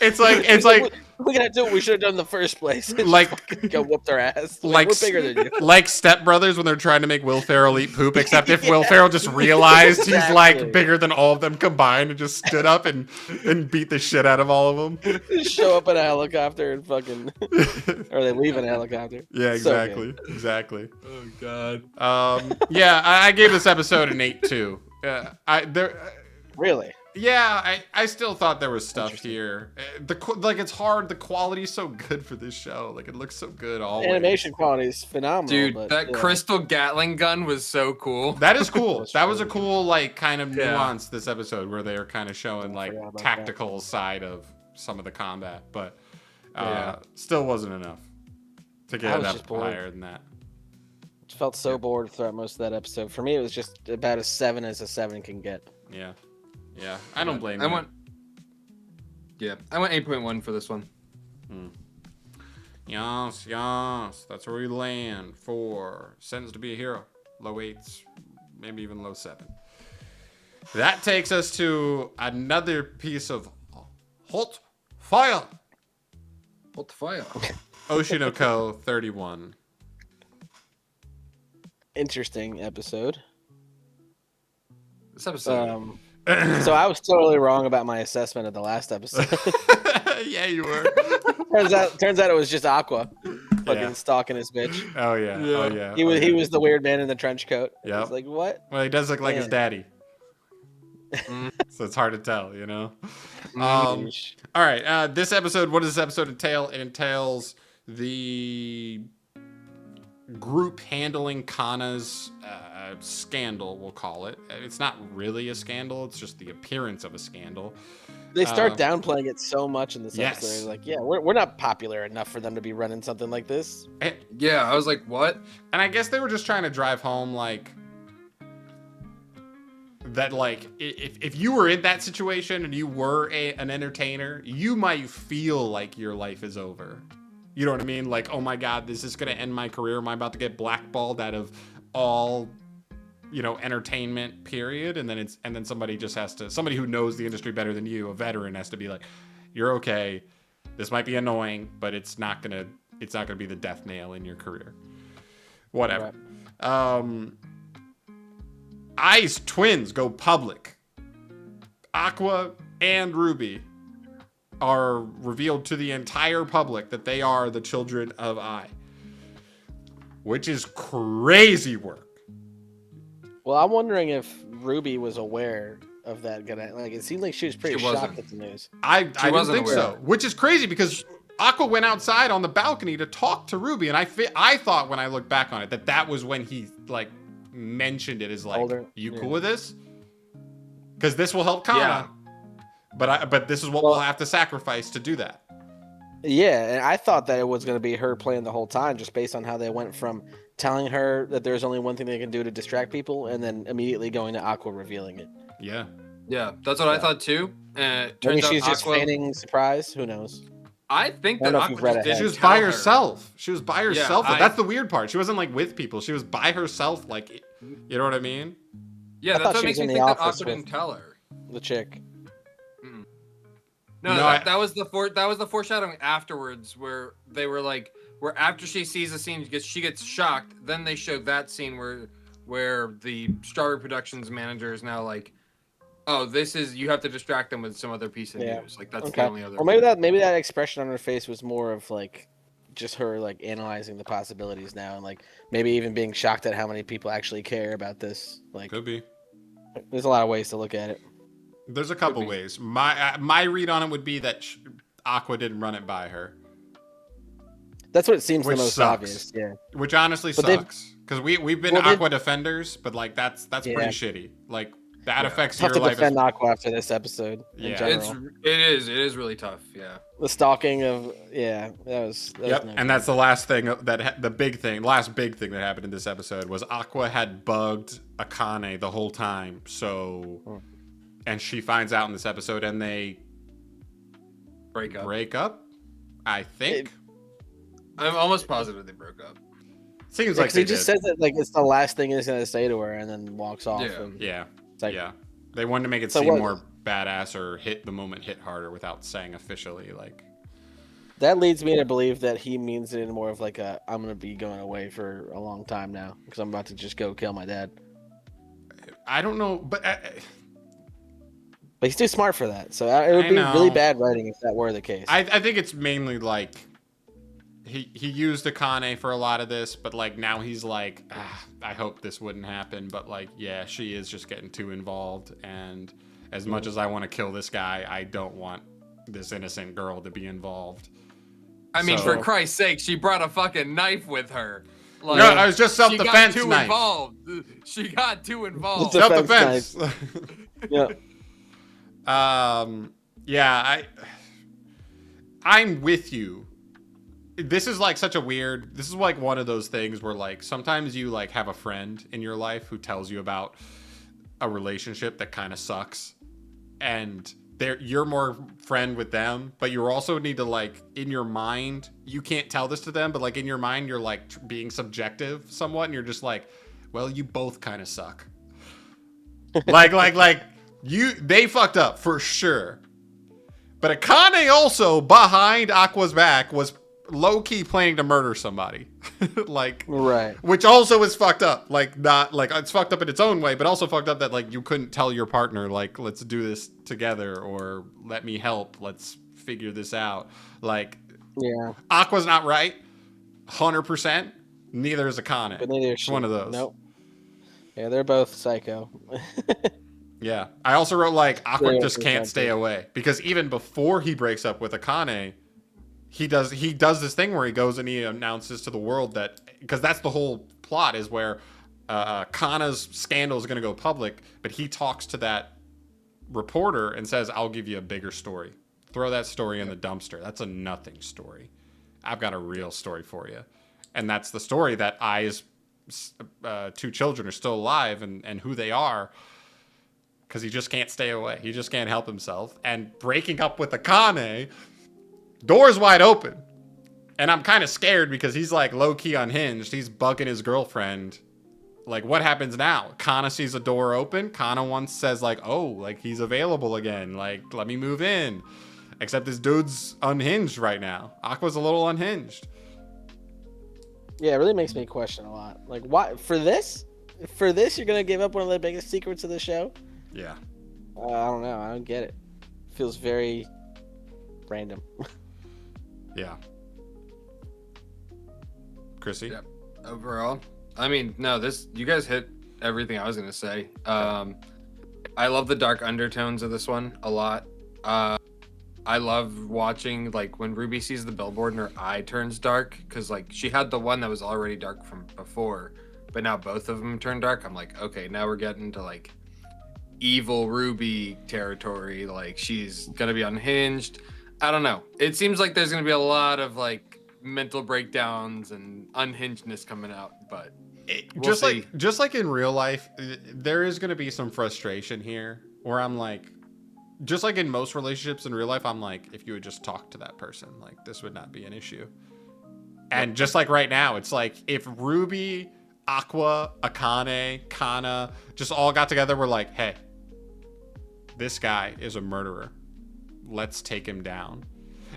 Speaker 1: It's like
Speaker 2: we're gonna do what we should have done in the first place.
Speaker 1: Like
Speaker 2: Go whoop their ass.
Speaker 1: like
Speaker 2: We're bigger than you.
Speaker 1: like Step Brothers when they're trying to make Will Ferrell eat poop, except if Will Ferrell just realized he's like
Speaker 2: Exactly.
Speaker 1: bigger than all of them combined and just stood up and beat the shit out of all of them.
Speaker 2: Just show up in a helicopter and fucking, or they leave in a helicopter.
Speaker 1: Yeah,
Speaker 2: So
Speaker 1: exactly, exactly.
Speaker 3: Oh god.
Speaker 1: Yeah, I gave this episode an 8 too.
Speaker 2: Really?
Speaker 1: Yeah, I still thought there was stuff here. It's hard. The quality's so good for this show. Like it looks so good always.
Speaker 2: Animation quality is phenomenal.
Speaker 3: Dude,
Speaker 2: but,
Speaker 3: that crystal Gatling gun was so cool.
Speaker 1: That is cool.
Speaker 2: That's
Speaker 1: That was a
Speaker 2: really
Speaker 1: cool like kind of
Speaker 3: Yeah.
Speaker 1: nuance this episode where they are kind of showing like
Speaker 2: forgot about that.
Speaker 1: tactical side of some of the combat, but
Speaker 3: Yeah.
Speaker 1: still wasn't enough to
Speaker 2: I
Speaker 1: get it
Speaker 2: was
Speaker 1: up
Speaker 2: just bored.
Speaker 1: higher than that.
Speaker 2: Felt so bored throughout most of that episode. For me, it was just about as 7 as a 7 can get.
Speaker 1: Yeah, yeah. I don't blame
Speaker 3: I
Speaker 1: you.
Speaker 3: went 8.1 for this one.
Speaker 1: Yes, yes. That's where we land for Sentenced to be a Hero. Low 8s, maybe even low 7. That takes us to another piece of hot fire.
Speaker 3: What the fire?
Speaker 1: Oshinoko 31.
Speaker 2: Interesting episode.
Speaker 3: This episode.
Speaker 2: So I was totally wrong about my assessment of the last episode.
Speaker 1: Yeah, you were.
Speaker 2: turns out it was just Aqua, fucking
Speaker 1: Yeah.
Speaker 2: stalking his bitch.
Speaker 1: Oh yeah. Oh yeah.
Speaker 2: He was the weird man in the trench coat.
Speaker 1: Yep.
Speaker 2: I was like, what?
Speaker 1: Well, he does look like his
Speaker 2: Man.
Speaker 1: daddy,
Speaker 3: Mm.
Speaker 1: so it's hard to tell, you know.
Speaker 2: Yeesh.
Speaker 1: All right. This episode. What does this episode entail? It entails the group handling Kana's scandal. We'll call it. It's not really a scandal. It's just the appearance of a scandal.
Speaker 2: They start downplaying it so much in this
Speaker 1: Yes.
Speaker 2: episode. They're like, yeah, we're not popular enough for them to be running something like this.
Speaker 3: Yeah, I was like, what?
Speaker 1: And I guess they were just trying to drive home like that, like if you were in that situation and you were an entertainer, you might feel like your life is over. You know what I mean? Like, oh my God, this is gonna end my career. Am I about to get blackballed out of all, entertainment, period? And then somebody just has to, somebody who knows the industry better than you, a veteran, has to be like, you're okay. This might be annoying, but it's not gonna be the death nail in your career. Whatever. I's twins go public. Aqua and Ruby are revealed to the entire public that they are the children of I, which is crazy work.
Speaker 2: Well, I'm wondering if Ruby was aware of that. Like, it seemed like she was pretty
Speaker 3: She
Speaker 2: shocked
Speaker 3: wasn't.
Speaker 2: at the news.
Speaker 1: I didn't
Speaker 3: wasn't
Speaker 1: think
Speaker 3: aware.
Speaker 1: so, which is crazy because Aqua went outside on the balcony to talk to Ruby, and I thought when I look back on it that was when he like mentioned it as like,
Speaker 2: Older.
Speaker 1: you
Speaker 2: Yeah.
Speaker 1: cool with this? Because this will help Kana.
Speaker 3: Yeah.
Speaker 1: But this is what we'll have to sacrifice to do that.
Speaker 2: Yeah, and I thought that it was going to be her plan the whole time, just based on how they went from telling her that there's only one thing they can do to distract people, and then immediately going to Aqua revealing it.
Speaker 1: Yeah.
Speaker 3: Yeah, that's what I thought too.
Speaker 2: Maybe
Speaker 3: Turns out
Speaker 2: she's just
Speaker 3: Aqua,
Speaker 2: feigning surprise. Who knows?
Speaker 3: I think
Speaker 2: I don't
Speaker 3: that
Speaker 2: know if you've
Speaker 3: Aqua
Speaker 2: read
Speaker 3: just
Speaker 2: ahead.
Speaker 3: didn't
Speaker 1: She was
Speaker 3: tell
Speaker 1: by
Speaker 3: her.
Speaker 1: herself. She was by herself.
Speaker 3: I-
Speaker 1: That's the weird part. She wasn't like with people. She was by herself. Like, you know what I mean?
Speaker 3: Yeah,
Speaker 2: I
Speaker 3: that's
Speaker 2: thought
Speaker 3: what
Speaker 2: she
Speaker 3: makes
Speaker 2: was
Speaker 3: me
Speaker 2: in the
Speaker 3: think that
Speaker 2: office
Speaker 3: Aqua didn't
Speaker 2: with-
Speaker 3: tell her.
Speaker 2: The chick.
Speaker 3: No,
Speaker 1: No,
Speaker 3: that was the foreshadowing afterwards, where they were like, where after she sees the scene, she gets shocked. Then they showed that scene where the Strawberry Productions manager is now like, oh, this is, you have to distract them with some other piece of
Speaker 2: Yeah.
Speaker 3: news. Like that's
Speaker 2: Okay.
Speaker 3: the only other.
Speaker 2: Or maybe that expression on her face was more of like just her like analyzing the possibilities now, and like maybe even being shocked at how many people actually care about this. Like,
Speaker 1: Could be.
Speaker 2: there's a lot of ways to look at it.
Speaker 1: There's a couple
Speaker 3: be.
Speaker 1: ways. My read on it would be that Aqua didn't run it by her,
Speaker 2: That's what it seems
Speaker 1: Which
Speaker 2: the most
Speaker 1: sucks.
Speaker 2: obvious. Yeah.
Speaker 1: which honestly
Speaker 2: But they've-
Speaker 1: sucks because we've been
Speaker 2: Well, they've-
Speaker 1: Aqua defenders, but like that's
Speaker 2: Yeah.
Speaker 1: pretty shitty. Like that
Speaker 3: Yeah.
Speaker 1: affects
Speaker 2: Tough
Speaker 1: your
Speaker 2: to
Speaker 1: life.
Speaker 2: defend Aqua after this episode.
Speaker 1: Yeah.
Speaker 2: In general.
Speaker 3: It is really tough. Yeah.
Speaker 2: The stalking of that was
Speaker 1: Yep,
Speaker 2: no
Speaker 1: and
Speaker 2: good.
Speaker 1: that's the last thing last big thing that happened in this episode was Aqua had bugged Akane the whole time. So, and she finds out in this episode, and they
Speaker 3: Break up.
Speaker 1: break up. I think
Speaker 3: I'm almost positive they broke up.
Speaker 1: seems
Speaker 2: Yeah,
Speaker 1: like
Speaker 2: 'cause
Speaker 1: they
Speaker 2: he just
Speaker 1: did.
Speaker 2: says that like it's the last thing he's gonna say to her, and then walks off.
Speaker 3: Yeah.
Speaker 2: And
Speaker 1: Yeah,
Speaker 2: it's like,
Speaker 1: yeah. They wanted to make it
Speaker 2: So
Speaker 1: seem
Speaker 2: what-
Speaker 1: more badass or hit the moment hit harder without saying officially like.
Speaker 2: That leads me to believe that he means it in more of like a I'm gonna be going away for a long time now because I'm about to just go kill my dad.
Speaker 1: I don't know, but
Speaker 2: he's too smart for that. So it would be really bad writing if that were the case.
Speaker 1: I think it's mainly like he used Akane for a lot of this, but like now he's like, I hope this wouldn't happen, but like, yeah, she is just getting too involved, and as much as I want to kill this guy, I don't want this innocent girl to be involved.
Speaker 3: I mean, for Christ's sake, she brought a fucking knife with her.
Speaker 1: Like, no, I was just self-defense
Speaker 3: knife. She got too involved.
Speaker 1: Self-defense.
Speaker 2: Yeah.
Speaker 1: Yeah, I'm with you. This is like such a weird, this is like one of those things where like sometimes you like have a friend in your life who tells you about a relationship that kind of sucks, and you're more friend with them, but you also need to like in your mind, you can't tell this to them, but like in your mind you're like being subjective somewhat, and you're just like, well, you both kind of suck. like they fucked up for sure. But Akane also behind Aqua's back was low-key planning to murder somebody. Like,
Speaker 2: right.
Speaker 1: Which also is fucked up. Like, not like it's fucked up in its own way, but also fucked up that like you couldn't tell your partner like, let's do this together, or let me help, let's figure this out. Like,
Speaker 2: yeah,
Speaker 1: Aqua's not right 100%. Neither is Akane.
Speaker 2: But neither is she.
Speaker 1: One of those.
Speaker 2: Nope. Yeah, they're both psycho.
Speaker 1: Yeah, I also wrote like Aqua just can't stay away, because even before he breaks up with Akane, he does this thing where he goes and he announces to the world that, because that's the whole plot, is where Kana's scandal is going to go public, but he talks to that reporter and says, I'll give you a bigger story. Throw that story in the dumpster. That's a nothing story. I've got a real story for you. And that's the story that Ai's two children are still alive, and who they are, because he just can't stay away. He just can't help himself. And breaking up with Akane, door's wide open. And I'm kind of scared because he's like low-key unhinged. He's bugging his girlfriend. Like, what happens now? Kana sees a door open. Kana once says like, oh, like he's available again. Like, let me move in. Except this dude's unhinged right now. Aqua's a little unhinged.
Speaker 2: Yeah, it really makes me question a lot. Like, why for this? For this, you're gonna give up one of the biggest secrets of the show?
Speaker 1: Yeah.
Speaker 2: I don't know. I don't get it. Feels very random.
Speaker 1: Yeah. Chrissy?
Speaker 3: Yep. Overall, I mean, no, you guys hit everything I was gonna say. I love the dark undertones of this one a lot. I love watching like when Ruby sees the billboard and her eye turns dark, because like she had the one that was already dark from before, but now both of them turn dark. I'm like, okay, now we're getting to like evil Ruby territory. Like she's gonna be unhinged. I don't know. It seems like there's gonna be a lot of like mental breakdowns and unhingedness coming out, but we'll see.
Speaker 1: just like in real life, there is gonna be some frustration here where I'm like, just like in most relationships in real life, I'm like, if you would just talk to that person, like this would not be an issue. And just like right now, it's like if Ruby, Aqua, Akane, Kana just all got together, we're like, hey, this guy is a murderer. Let's take him down.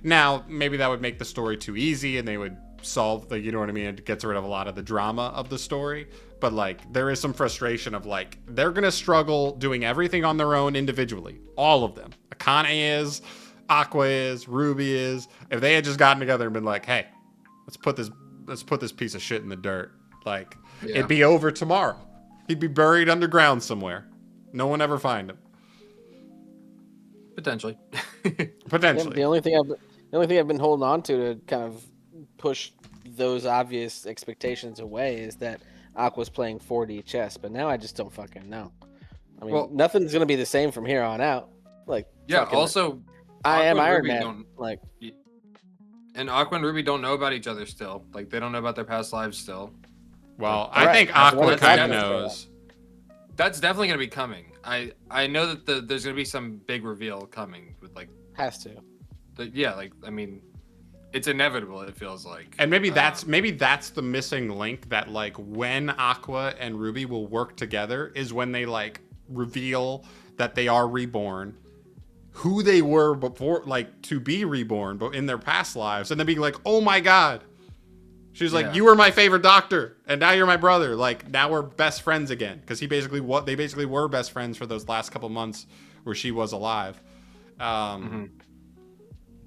Speaker 1: Now, maybe that would make the story too easy and they would solve the, you know what I mean? It gets rid of a lot of the drama of the story. But like, there is some frustration of like, they're going to struggle doing everything on their own individually. All of them. Akane is, Aqua is, Ruby is. If they had just gotten together and been like, hey, let's put this piece of shit in the dirt. Like, it'd be over tomorrow. He'd be buried underground somewhere. No one ever find him.
Speaker 3: Potentially.
Speaker 1: Potentially.
Speaker 2: Yeah, the only thing I've been holding on to kind of push those obvious expectations away is that Aqua's playing 4D chess, but now I just don't fucking know. I mean, nothing's gonna be the same from here on out. Like,
Speaker 3: yeah. Also,
Speaker 2: I am Iron
Speaker 3: Ruby
Speaker 2: Man. Like,
Speaker 3: and Aqua and Ruby don't know about each other still. Like, they don't know about their past lives still.
Speaker 1: Well, I think Aqua kind of knows.
Speaker 3: That's definitely gonna be coming. I know that there's gonna be some big reveal coming with like
Speaker 2: has to.
Speaker 3: I mean, it's inevitable. It feels like,
Speaker 1: and maybe that's the missing link, that like when Aqua and Ruby will work together is when they like reveal that they are reborn who they were before, like to be reborn, but in their past lives, and then being like, oh my god. She's like, you were my favorite doctor, and now you're my brother. Like, now we're best friends again, because they basically were best friends for those last couple months where she was alive. But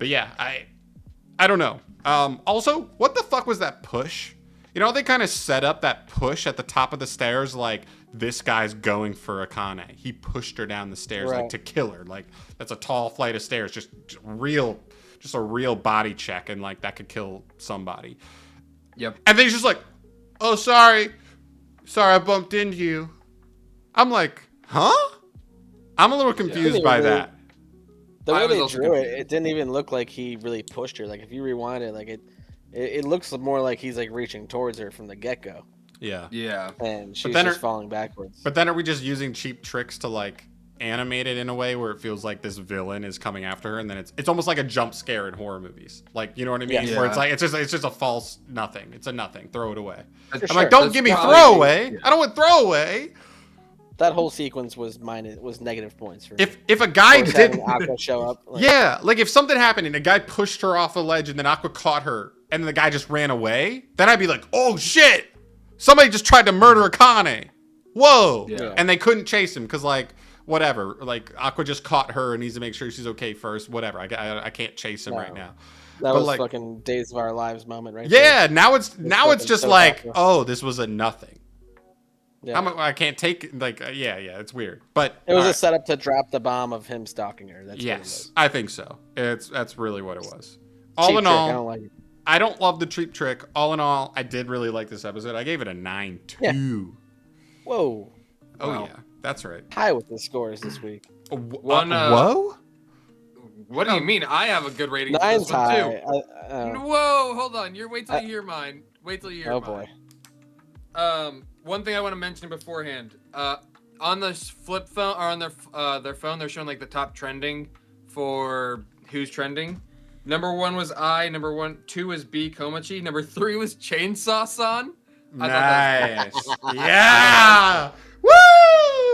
Speaker 1: yeah, I don't know. Also, what the fuck was that push? You know, they kind of set up that push at the top of the stairs, like this guy's going for Akane. He pushed her down the stairs like to kill her. Like that's a tall flight of stairs, just a real body check, and like that could kill somebody.
Speaker 3: Yep.
Speaker 1: And then he's just like, oh, sorry, I bumped into you. I'm like, huh? I'm a little confused by that.
Speaker 2: The way they drew it, it didn't even look like he really pushed her. Like if you rewind it, like it looks more like he's like reaching towards her from the get-go.
Speaker 1: Yeah.
Speaker 3: Yeah.
Speaker 2: And she's just falling backwards.
Speaker 1: But then are we just using cheap tricks to like animate it in a way where it feels like this villain is coming after her, and then it's almost like a jump scare in horror movies. Like, you know what I mean?
Speaker 2: Yeah.
Speaker 1: Where it's like it's just a false nothing. It's a nothing. Throw it away. I'm
Speaker 2: sure.
Speaker 1: like, don't give me throwaway. Yeah. I don't want throwaway.
Speaker 2: That whole sequence was negative points for me.
Speaker 1: If a guy did
Speaker 2: Aqua show up,
Speaker 1: like if something happened and a guy pushed her off a ledge and then Aqua caught her and the guy just ran away, then I'd be like, oh shit, somebody just tried to murder Akane. Whoa.
Speaker 3: Yeah.
Speaker 1: And they couldn't chase him because like whatever, like Aqua just caught her and needs to make sure she's okay first. Whatever, I can't chase him right now.
Speaker 2: That was like fucking Days of Our Lives moment, right?
Speaker 1: Yeah, there. now it's just so like Aqua. Oh, this was a nothing. Yeah. I can't take like yeah, it's weird, but
Speaker 2: it was a setup to drop the bomb of him stalking her. That's
Speaker 1: yes, I think so. That's really what it was. All in all, I don't love the cheap trick. All in all, I did really like this episode. I gave it a 9.2. Yeah.
Speaker 2: Whoa.
Speaker 1: Oh wow. Yeah, that's right.
Speaker 2: High with the scores this week.
Speaker 1: Whoa.
Speaker 3: What do you mean? I have a good rating.
Speaker 2: 9's high.
Speaker 3: Whoa, hold on. Wait till you hear mine. Wait till you hear mine.
Speaker 2: Oh boy.
Speaker 3: One thing I want to mention beforehand, on the flip phone or on their phone, they're showing like the top trending for who's trending. Number 1 was number 2 was B Komachi, number 3 was Chainsaw San.
Speaker 1: Nice. Yeah. Woo!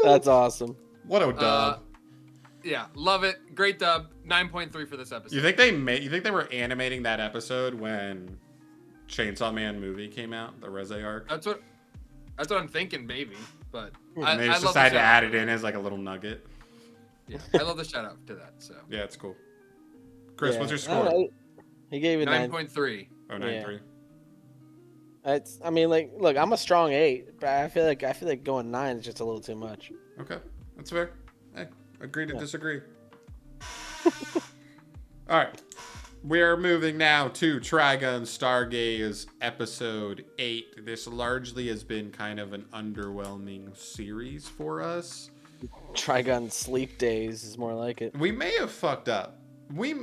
Speaker 2: That's awesome.
Speaker 1: What a dub.
Speaker 3: Yeah, love it. Great dub. 9.3 for this episode.
Speaker 1: You think they were animating that episode when Chainsaw Man movie came out, the Reze arc?
Speaker 3: That's what I'm thinking, maybe. But
Speaker 1: they just decided to add it in as like a little nugget.
Speaker 3: Yeah, I love the shout out to that. So
Speaker 1: yeah, it's cool. Chris, what's your score?
Speaker 2: He gave it
Speaker 3: 9.3.
Speaker 1: Oh, 9.3.
Speaker 2: It's. I mean, like, look, I'm a strong 8, but I feel like going 9 is just a little too much.
Speaker 1: Okay, that's fair. Hey, agree to disagree. All right. We are moving now to Trigun Stargaze episode 8. This largely has been kind of an underwhelming series for us.
Speaker 2: Trigun Sleep Days is more like it.
Speaker 1: We may have fucked up. We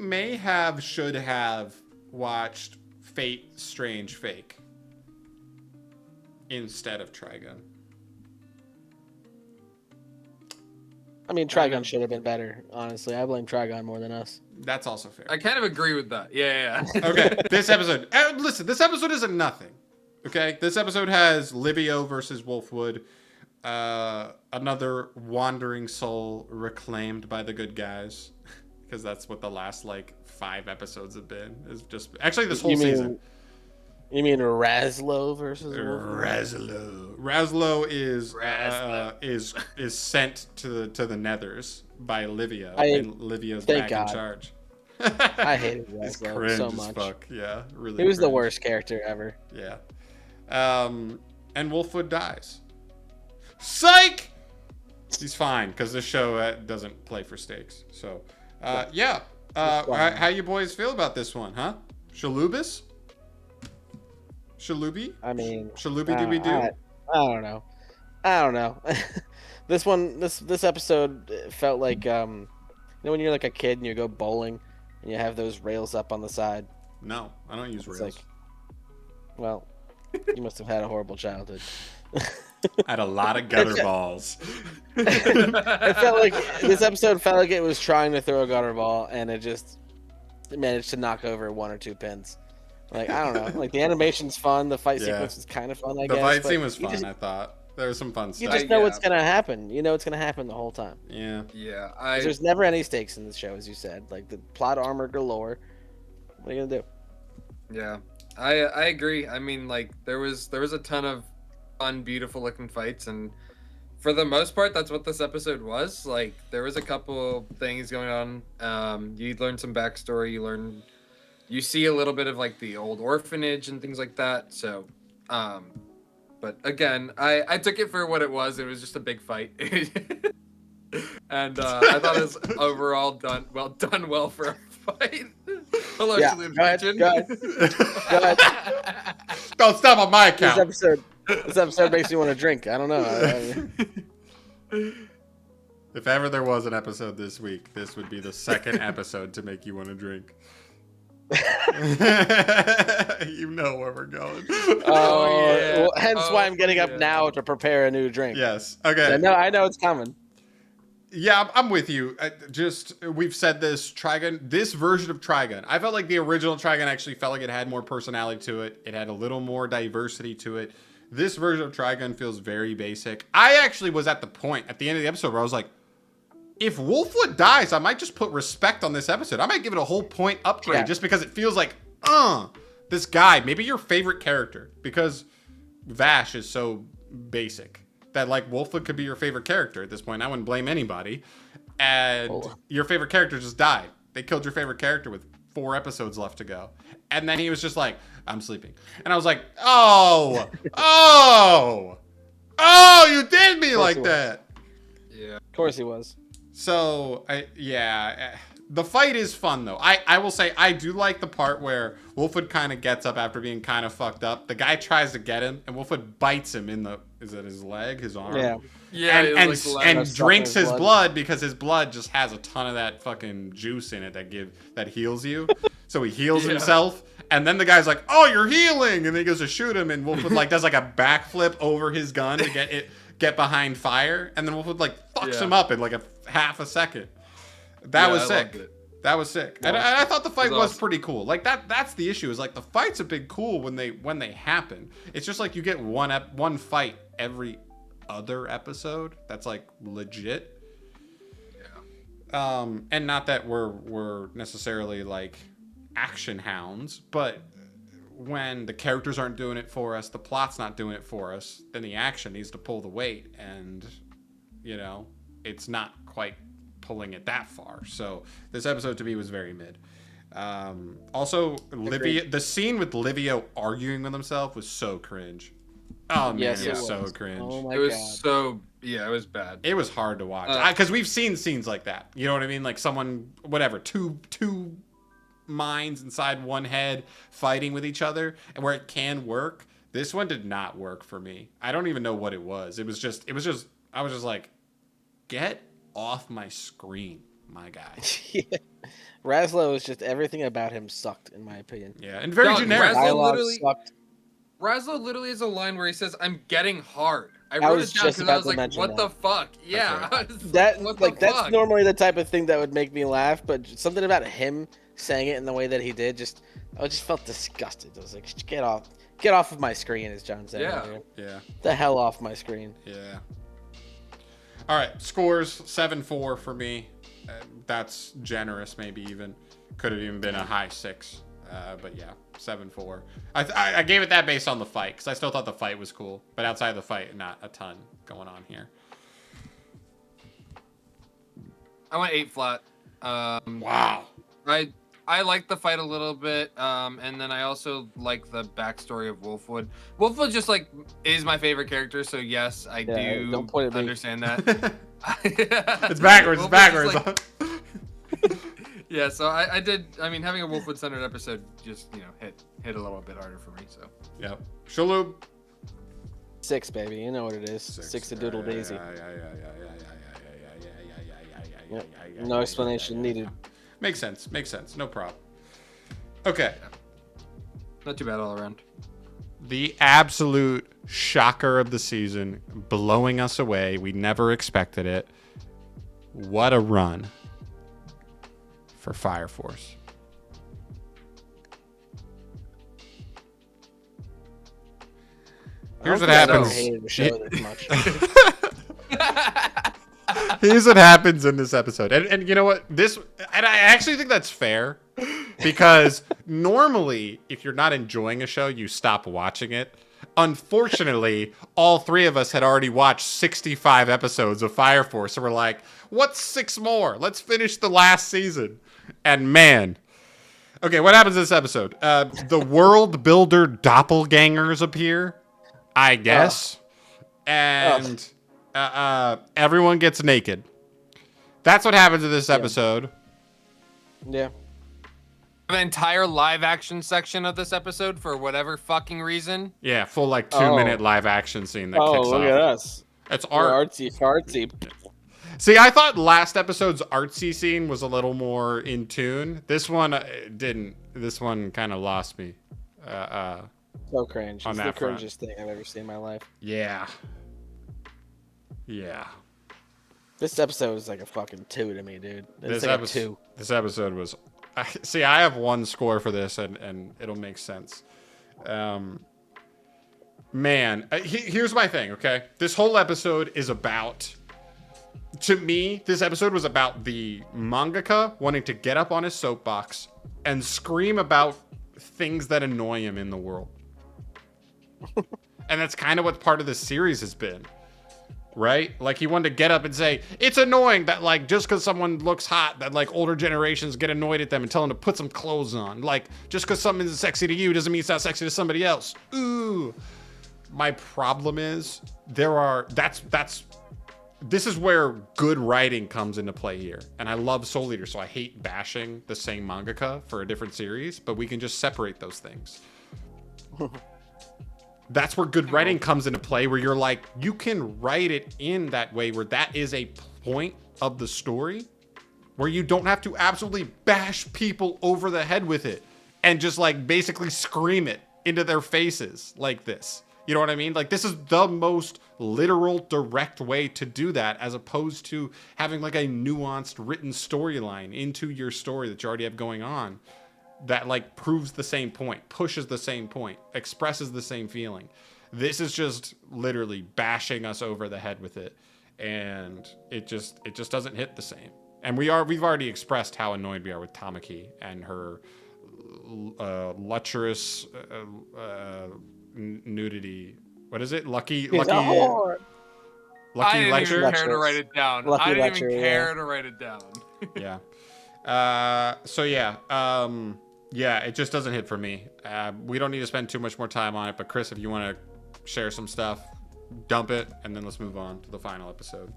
Speaker 1: should have watched Fate Strange Fake instead of Trigun.
Speaker 2: I mean, Trigun should have been better, honestly. I blame Trigun more than us.
Speaker 1: That's also fair.
Speaker 3: I kind of agree with that. Yeah.
Speaker 1: Okay, this episode. Listen, this episode isn't nothing. Okay? This episode has Livio versus Wolfwood. Another wandering soul reclaimed by the good guys. Because that's what the last, 5 episodes have been. Is just actually this whole season.
Speaker 2: You mean Razlo versus Wolfwood?
Speaker 1: Razlo is sent to the Nethers by Livio, and Livio's back in charge.
Speaker 2: I hated Razlo so much.
Speaker 1: Fuck. Yeah, really.
Speaker 2: He was the worst character ever.
Speaker 1: Yeah. And Wolfwood dies. Psych. He's fine because this show doesn't play for stakes. So, yeah. How you boys feel about this one, huh? Shalubis? Shalubi?
Speaker 2: I mean,
Speaker 1: Shalubi dooby doo?
Speaker 2: I don't know. This episode felt like when you're like a kid and you go bowling and you have those rails up on the side.
Speaker 1: No, I don't use rails.
Speaker 2: Well, you must have had a horrible childhood.
Speaker 1: I had a lot of gutter balls.
Speaker 2: It felt like this episode felt like it was trying to throw a gutter ball and it managed to knock over 1 or 2 pins. I don't know. The animation's fun. The fight sequence is kind of fun, I guess.
Speaker 1: The fight scene was fun, I thought. There was some fun
Speaker 2: You
Speaker 1: stuff.
Speaker 2: just know what's gonna happen. You know it's gonna happen the whole time.
Speaker 1: Yeah.
Speaker 3: Yeah,
Speaker 2: 'Cause there's never any stakes in the show, as you said. Like the plot armor galore. What are you gonna do?
Speaker 3: Yeah, I agree. I mean, like there was a ton of fun, beautiful looking fights, and for the most part, that's what this episode was. Like there was a couple things going on. You learn some backstory. You see a little bit of like the old orphanage and things like that. So, but again, I took it for what it was. It was just a big fight. And I thought it was overall done well for a fight. Hello,
Speaker 2: Yeah,
Speaker 3: Julian
Speaker 2: go ahead,
Speaker 3: Pigeon.
Speaker 2: go ahead.
Speaker 1: Don't stop on my
Speaker 2: This
Speaker 1: account.
Speaker 2: episode makes me want to drink. I don't know.
Speaker 1: If ever there was an episode this week, this would be the second episode to make you want to drink. You know where we're going.
Speaker 3: Oh, yeah.
Speaker 2: Well, hence why I'm
Speaker 3: Oh,
Speaker 2: getting up
Speaker 3: yeah.
Speaker 2: now to prepare a new drink.
Speaker 1: Yes. Okay.
Speaker 2: I know it's coming.
Speaker 1: Yeah, I'm with you. We've said this Trigun, this version of Trigun. I felt like the original Trigun actually felt like it had more personality to it. It had a little more diversity to it. This version of Trigun feels very basic. I actually was at the point at the end of the episode where I was like, if Wolfwood dies, I might just put respect on this episode. I might give it a whole point upgrade just because it feels like, this guy, maybe your favorite character, because Vash is so basic that like Wolfwood could be your favorite character at this point. I wouldn't blame anybody. And your favorite character just died. They killed your favorite character with 4 episodes left to go. And then he was just like, I'm sleeping. And I was like, oh, you did me like that.
Speaker 3: Yeah.
Speaker 2: Of course he was.
Speaker 1: So, the fight is fun, though. I will say I do like the part where Wolfwood kind of gets up after being kind of fucked up. The guy tries to get him, and Wolfwood bites him in is it his leg, his arm?
Speaker 2: Yeah.
Speaker 3: Yeah.
Speaker 1: And drinks his blood because his blood just has a ton of that fucking juice in it that heals you. So he heals himself, and then the guy's like, "Oh, you're healing," and then he goes to shoot him, and Wolfwood like does like a backflip over his gun to get behind fire, and then Wolfwood like fucks him up in like a half a second. That was sick. That was sick. And I thought the fight was pretty cool. Like that's the issue, is like the fights have been cool when they happen. It's just like you get one fight every other episode that's like legit. Yeah. And not that we're necessarily like action hounds, but when the characters aren't doing it for us, the plot's not doing it for us, then the action needs to pull the weight, and it's not quite pulling it that far. So this episode to me was very mid. Also, the scene with Livio arguing with himself was so cringe. Oh man,
Speaker 2: Yes,
Speaker 1: it was so cringe.
Speaker 2: Oh my
Speaker 3: It was
Speaker 2: God.
Speaker 3: it was bad.
Speaker 1: It was hard to watch because we've seen scenes like that. You know what I mean? Like someone, whatever, two minds inside one head fighting with each other, and where it can work. This one did not work for me. I don't even know what it was. I was just like, get off my screen, my guy.
Speaker 2: Razlo is just everything about him sucked, in my opinion.
Speaker 1: Yeah, and very
Speaker 3: No,
Speaker 1: generic.
Speaker 2: Dialogue sucked.
Speaker 3: Razlo literally has a line where he says, "I'm getting hard." I
Speaker 2: I
Speaker 3: wrote
Speaker 2: was
Speaker 3: it down
Speaker 2: just
Speaker 3: because I
Speaker 2: about
Speaker 3: was
Speaker 2: to
Speaker 3: like,
Speaker 2: mention
Speaker 3: "What
Speaker 2: that.
Speaker 3: the fuck?" Yeah,
Speaker 1: Okay.
Speaker 3: I was
Speaker 2: That
Speaker 3: what the
Speaker 2: like that's
Speaker 3: fuck?
Speaker 2: normally the type of thing that would make me laugh, but something about him saying it in the way that he did, I just felt disgusted. I was like, get off of my screen, as John said.
Speaker 3: Yeah.
Speaker 2: earlier.
Speaker 1: Yeah,
Speaker 2: The hell off my screen.
Speaker 1: yeah. All right, scores 7-4 for me. That's generous, maybe even. Could have even been a high 6. But yeah, 7-4. I gave it that based on the fight, because I still thought the fight was cool. But outside of the fight, not a ton going on here.
Speaker 3: I went 8 flat.
Speaker 1: Wow.
Speaker 3: I like the fight a little bit, and then I also like the backstory of Wolfwood. Wolfwood just like is my favorite character, so yes, I do
Speaker 2: don't point at me.
Speaker 3: understand that.
Speaker 1: It's backwards. It's
Speaker 3: Wolfwood's
Speaker 1: backwards.
Speaker 3: like- yeah, so I did. I mean, having a Wolfwood centered episode just hit a little bit harder for me. So
Speaker 1: Yep. Shalhoub.
Speaker 2: 6, baby. You know what it is. 6 to Doodle Daisy. Yep. No explanation needed.
Speaker 1: Makes sense. No problem. Okay.
Speaker 3: not too bad all around.
Speaker 1: The absolute shocker of the season, blowing us away. We never expected it. What a run for Fire Force. Here's what
Speaker 2: I never
Speaker 1: happens.
Speaker 2: hated the show this much.
Speaker 1: Here's what happens in this episode. And you know what? And I actually think that's fair because normally if you're not enjoying a show, you stop watching it. Unfortunately, all three of us had already watched 65 episodes of Fire Force. So we're like, what's 6 more? Let's finish the last season. And man. Okay, what happens in this episode? The world builder doppelgangers appear, I guess. And everyone gets naked. That's what happens in this episode.
Speaker 2: Yeah.
Speaker 3: The entire live action section of this episode for whatever fucking reason.
Speaker 1: Yeah, full like 2-minute live action scene that kicks off.
Speaker 2: Oh, look at us.
Speaker 1: It's
Speaker 2: We're
Speaker 1: art.
Speaker 2: artsy fartsy.
Speaker 1: See, I thought last episode's artsy scene was a little more in tune. This one didn't. This one kind of lost me.
Speaker 2: So cringe.
Speaker 1: On
Speaker 2: It's the
Speaker 1: that front.
Speaker 2: cringiest thing I've ever seen in my life.
Speaker 1: Yeah. Yeah.
Speaker 2: This episode is like a fucking 2 to me, dude. It's like a 2.
Speaker 1: This episode was. See, I have one score for this, and it'll make sense. Man, here's my thing. Okay, this whole episode is about. To me, this episode was about the mangaka wanting to get up on his soapbox and scream about things that annoy him in the world. And that's kind of what part of this series has been. Right? Like, he wanted to get up and say, it's annoying that, like, just because someone looks hot, that, like, older generations get annoyed at them and tell them to put some clothes on. Like, just because something isn't sexy to you doesn't mean it's not sexy to somebody else. Ooh. My problem is, this is where good writing comes into play here. And I love Soul Eater, so I hate bashing the same mangaka for a different series, but we can just separate those things. That's where good writing comes into play, where you're like, you can write it in that way where that is a point of the story, where you don't have to absolutely bash people over the head with it and just like basically scream it into their faces like this. You know what I mean? Like, this is the most literal, direct way to do that, as opposed to having like a nuanced written storyline into your story that you already have going on that like proves the same point, pushes the same point, expresses the same feeling. This is just literally bashing us over the head with it, and it just doesn't hit the same. And we've already expressed how annoyed we are with Tamaki and her luxurious nudity. What is it? Lucky
Speaker 3: I didn't even
Speaker 1: lecture.
Speaker 3: care to write it down.
Speaker 2: Lucky
Speaker 3: I didn't
Speaker 2: lecture,
Speaker 3: even care
Speaker 2: yeah.
Speaker 3: to write it down.
Speaker 1: Yeah. So yeah. Yeah, it just doesn't hit for me. We don't need to spend too much more time on it, but Chris, if you want to share some stuff, dump it, and then let's move on to the final episode.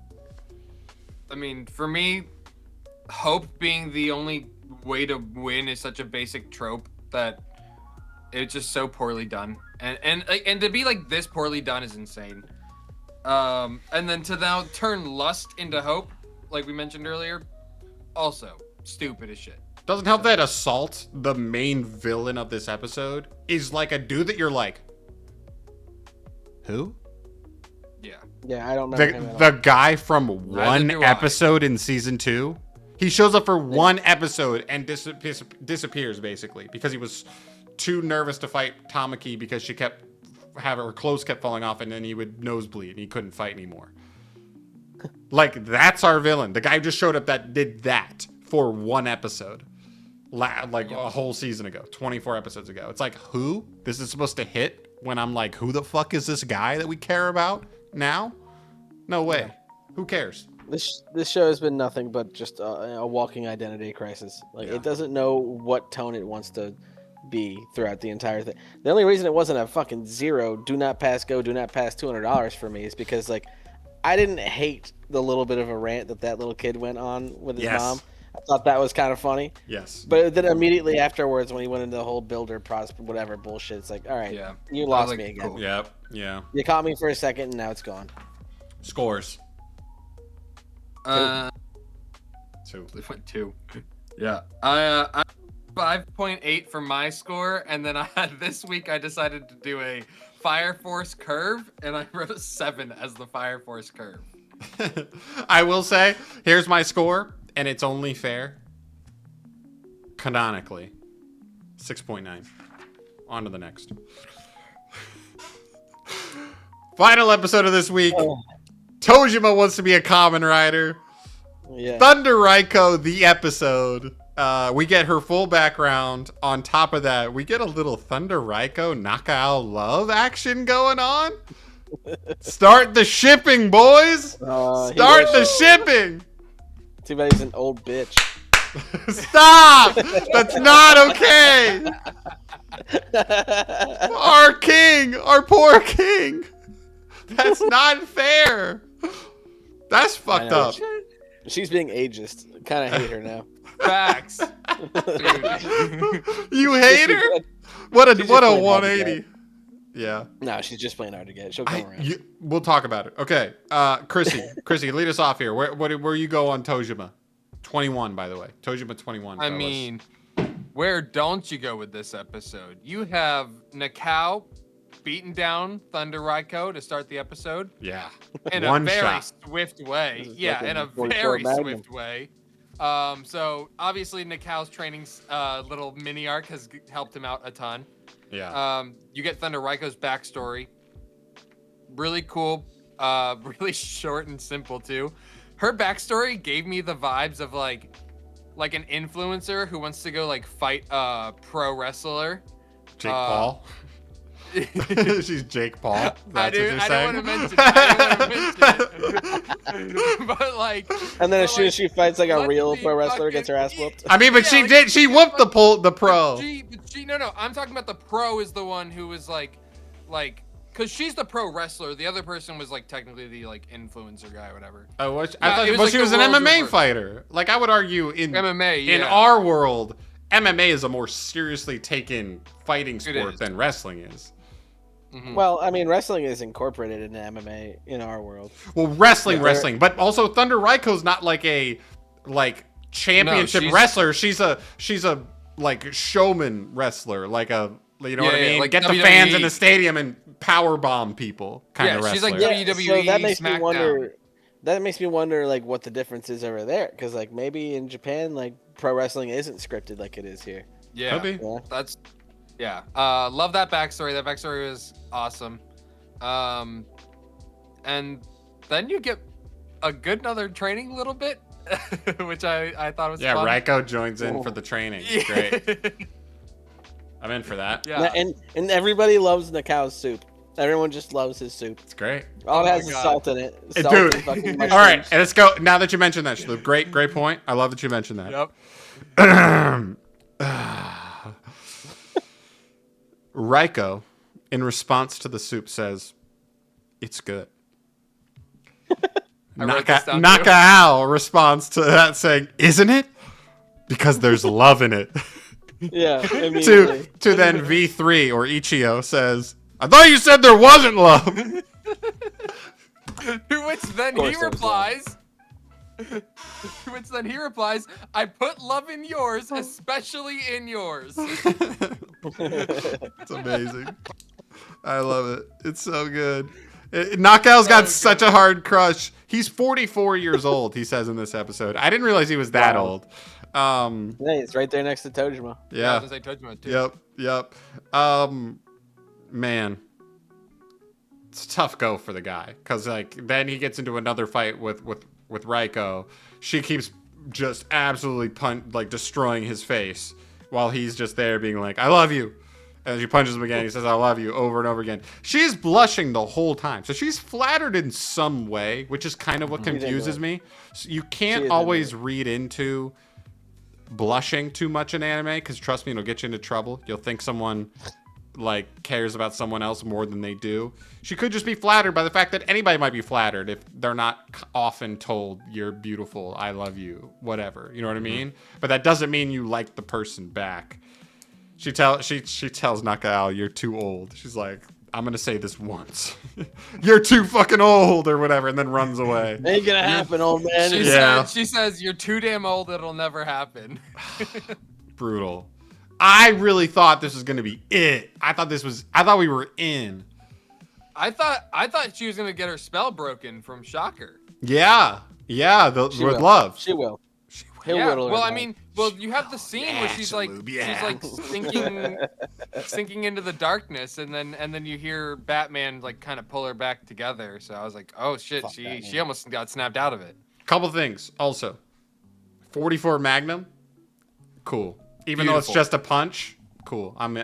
Speaker 3: I mean, for me, hope being the only way to win is such a basic trope that it's just so poorly done. And to be like this poorly done is insane. And then to now turn lust into hope, like we mentioned earlier, also stupid as shit.
Speaker 1: Doesn't help that Assault, the main villain of this episode, is like a dude that you're like, who?
Speaker 3: Yeah.
Speaker 2: Yeah, I don't remember him at all.
Speaker 1: The guy from one
Speaker 3: do I.
Speaker 1: episode in season 2. He shows up for one episode and disappears basically because he was too nervous to fight Tamaki because her clothes kept falling off, and then he would nosebleed and he couldn't fight anymore. Like, that's our villain. The guy who just showed up that did that for one episode. Like a whole season ago, 24 episodes ago. It's like, who? This is supposed to hit when I'm like, who the fuck is this guy that we care about now? No way.
Speaker 2: Yeah.
Speaker 1: Who cares?
Speaker 2: This show has been nothing but just a walking identity crisis. Like,
Speaker 1: Yeah.
Speaker 2: it doesn't know what tone it wants to be throughout the entire thing. The only reason it wasn't a fucking zero, do not pass go, do not pass $200 for me is because, like, I didn't hate the little bit of a rant that little kid went on with his mom. I thought that was kind of funny.
Speaker 1: Yes.
Speaker 2: But then immediately afterwards, when he went into the whole builder whatever bullshit, it's like, all right,
Speaker 3: Yeah.
Speaker 2: you lost
Speaker 3: like,
Speaker 2: me again.
Speaker 3: cool.
Speaker 1: Yep. Yeah.
Speaker 2: You caught me for a second, and now it's gone.
Speaker 1: Scores.
Speaker 3: 2. They went 2. Yeah. I 5.8 for my score, and then this week I decided to do a Fire Force curve, and I wrote a 7 as the Fire Force curve.
Speaker 1: I will say, here's my score, and it's only fair. Canonically, 6.9. On to the next. Final episode of this week. Tojima wants to be a Kamen Rider.
Speaker 2: Yeah.
Speaker 1: Thunder Raiko, the episode. We get her full background. On top of that, we get a little Thunder Raiko Nakao love action going on. Start the shipping, boys. Start the shipping.
Speaker 2: Too bad he's an old bitch.
Speaker 1: Stop. That's not okay. Our king, our poor king. That's not fair. That's fucked up.
Speaker 2: She's being ageist. Kind of hate her now.
Speaker 3: Facts.
Speaker 1: You hate her? What a 180. Yeah.
Speaker 2: No, she's just playing hard to get. She'll come around.
Speaker 1: We'll talk about it. Okay. Chrissy, lead us off here. Where you go on Tojima? 21, by the way. Tojima 21.
Speaker 3: I mean, where don't you go with this episode? You have Nakao beating down Thunder Raiko to start the episode.
Speaker 1: Yeah.
Speaker 3: In
Speaker 1: One
Speaker 3: a very
Speaker 1: shot.
Speaker 3: swift way. Yeah,
Speaker 2: like
Speaker 3: in a
Speaker 2: 44
Speaker 3: very
Speaker 2: Magnum.
Speaker 3: swift way. So obviously Nakao's training little mini arc has helped him out a ton.
Speaker 1: Yeah.
Speaker 3: You get Thunder Raiko's backstory. Really cool. Really short and simple too. Her backstory gave me the vibes of like an influencer who wants to go like fight a pro wrestler.
Speaker 1: Jake Paul. She's Jake Paul. That's what you're
Speaker 3: I
Speaker 1: saying.
Speaker 3: don't want to mention it. But like,
Speaker 2: And then as soon as she fights like a
Speaker 3: let
Speaker 2: real
Speaker 3: me
Speaker 2: pro wrestler,
Speaker 3: fucking
Speaker 2: gets her ass whooped.
Speaker 1: I mean, but
Speaker 3: Yeah,
Speaker 1: she
Speaker 3: like,
Speaker 1: did. She whooped the pro.
Speaker 3: No. I'm talking about the pro is the one who was like, because she's the pro wrestler. The other person was like technically the like influencer guy or whatever.
Speaker 1: Oh, I
Speaker 3: it
Speaker 1: thought
Speaker 3: was
Speaker 1: well,
Speaker 3: like
Speaker 1: she
Speaker 3: the
Speaker 1: was an
Speaker 3: roles
Speaker 1: MMA
Speaker 3: reversed.
Speaker 1: fighter. Like I would argue in
Speaker 3: MMA. Yeah.
Speaker 1: in our world, MMA is a more seriously taken fighting sport
Speaker 3: is.
Speaker 1: than wrestling is.
Speaker 3: Mhm.
Speaker 2: Well, I mean, wrestling is incorporated into MMA in our world.
Speaker 1: Well, wrestling,
Speaker 2: Yeah.
Speaker 1: but also Thunder Raiko's not like a championship
Speaker 3: she's-
Speaker 1: wrestler. She's a like showman wrestler, like a what I
Speaker 3: Yeah,
Speaker 1: mean?
Speaker 3: like
Speaker 1: Get the
Speaker 3: WWE.
Speaker 1: fans in the stadium and power bomb people kind of
Speaker 3: Yeah,
Speaker 1: wrestler.
Speaker 3: she's like WWE,
Speaker 2: so that makes me
Speaker 3: SmackDown.
Speaker 2: wonder. That makes me wonder, like, what the difference is over there, because like maybe in Japan, like pro wrestling isn't scripted like it is here.
Speaker 3: Yeah.
Speaker 1: Could be.
Speaker 2: Yeah.
Speaker 3: That's love that backstory. That backstory was awesome. And then you get a good another training little bit, which I thought was
Speaker 1: Yeah,
Speaker 3: fun.
Speaker 1: Raiko joins in for the training. Great. I'm in for that.
Speaker 3: Yeah.
Speaker 2: And everybody loves Nakao's soup. Everyone just loves his soup.
Speaker 1: It's great.
Speaker 2: All
Speaker 3: Oh
Speaker 2: it
Speaker 3: my
Speaker 2: has is
Speaker 3: God.
Speaker 2: salt in it.
Speaker 1: Dude.
Speaker 2: Salt and fucking
Speaker 1: All right,
Speaker 2: mushrooms.
Speaker 1: and let's go. Now that you mentioned that, Shloop, great point. I love that you mentioned that.
Speaker 3: Yep.
Speaker 1: Raiko, in response to the soup, says, "It's good."
Speaker 3: I wrote this down too.
Speaker 1: Nakao responds to that saying, "Isn't it? Because there's love in it."
Speaker 2: Yeah,
Speaker 1: to
Speaker 2: immediately.
Speaker 1: then V3 or Ichio says, "I thought you said there wasn't love."
Speaker 3: Which then
Speaker 2: course
Speaker 3: he
Speaker 2: there was
Speaker 3: replies. Which then he replies, "I put love in yours, especially in yours."
Speaker 1: It's amazing. I love it. It's so good. Knockout's got such a hard crush. He's 44 years old, he says in this episode. I didn't realize he was that
Speaker 2: Wow.
Speaker 1: old.
Speaker 2: Yeah, it's right there next to Tojima.
Speaker 3: I was
Speaker 1: Yeah.
Speaker 3: gonna say Tojima too.
Speaker 1: Yep. Man. It's a tough go for the guy. Cause like then he gets into another fight with Raiko. She keeps just absolutely destroying his face while he's just there being like, "I love you." And she punches him again. He says, "I love you," over and over again. She's blushing the whole time. So she's flattered in some way, which is kind of what confuses me. So you can't
Speaker 2: is
Speaker 1: always read into blushing too much in anime, because trust me, it'll get you into trouble. You'll think someone like cares about someone else more than they do. She could just be flattered by the fact that anybody might be flattered if they're not often told you're beautiful, I love you, whatever. You know what I mean? But that doesn't mean you like the person back. She tells Nakao, "You're too old." She's like, "I'm gonna say this once." "You're too fucking old," or whatever, and then runs away.
Speaker 2: Ain't gonna happen, old man.
Speaker 3: She says, "You're too damn old. It'll never happen."
Speaker 1: Brutal. I really thought this was gonna be it. I thought we were in.
Speaker 3: I thought she was gonna get her spell broken from Shocker.
Speaker 1: Yeah. With
Speaker 2: will.
Speaker 1: love.
Speaker 2: She will.
Speaker 1: She will.
Speaker 2: He'll
Speaker 3: Yeah.
Speaker 2: whittle her
Speaker 3: Well, I
Speaker 2: down.
Speaker 3: mean, you have the scene where she's like sinking into the darkness, and then you hear Batman like kind of pull her back together. So I was like, oh shit,
Speaker 2: Fuck
Speaker 3: she
Speaker 2: Batman.
Speaker 3: almost got snapped out of it.
Speaker 1: Couple things. Also, 44 Magnum, cool. Even though it's
Speaker 3: Beautiful.
Speaker 1: just a punch, cool. I'm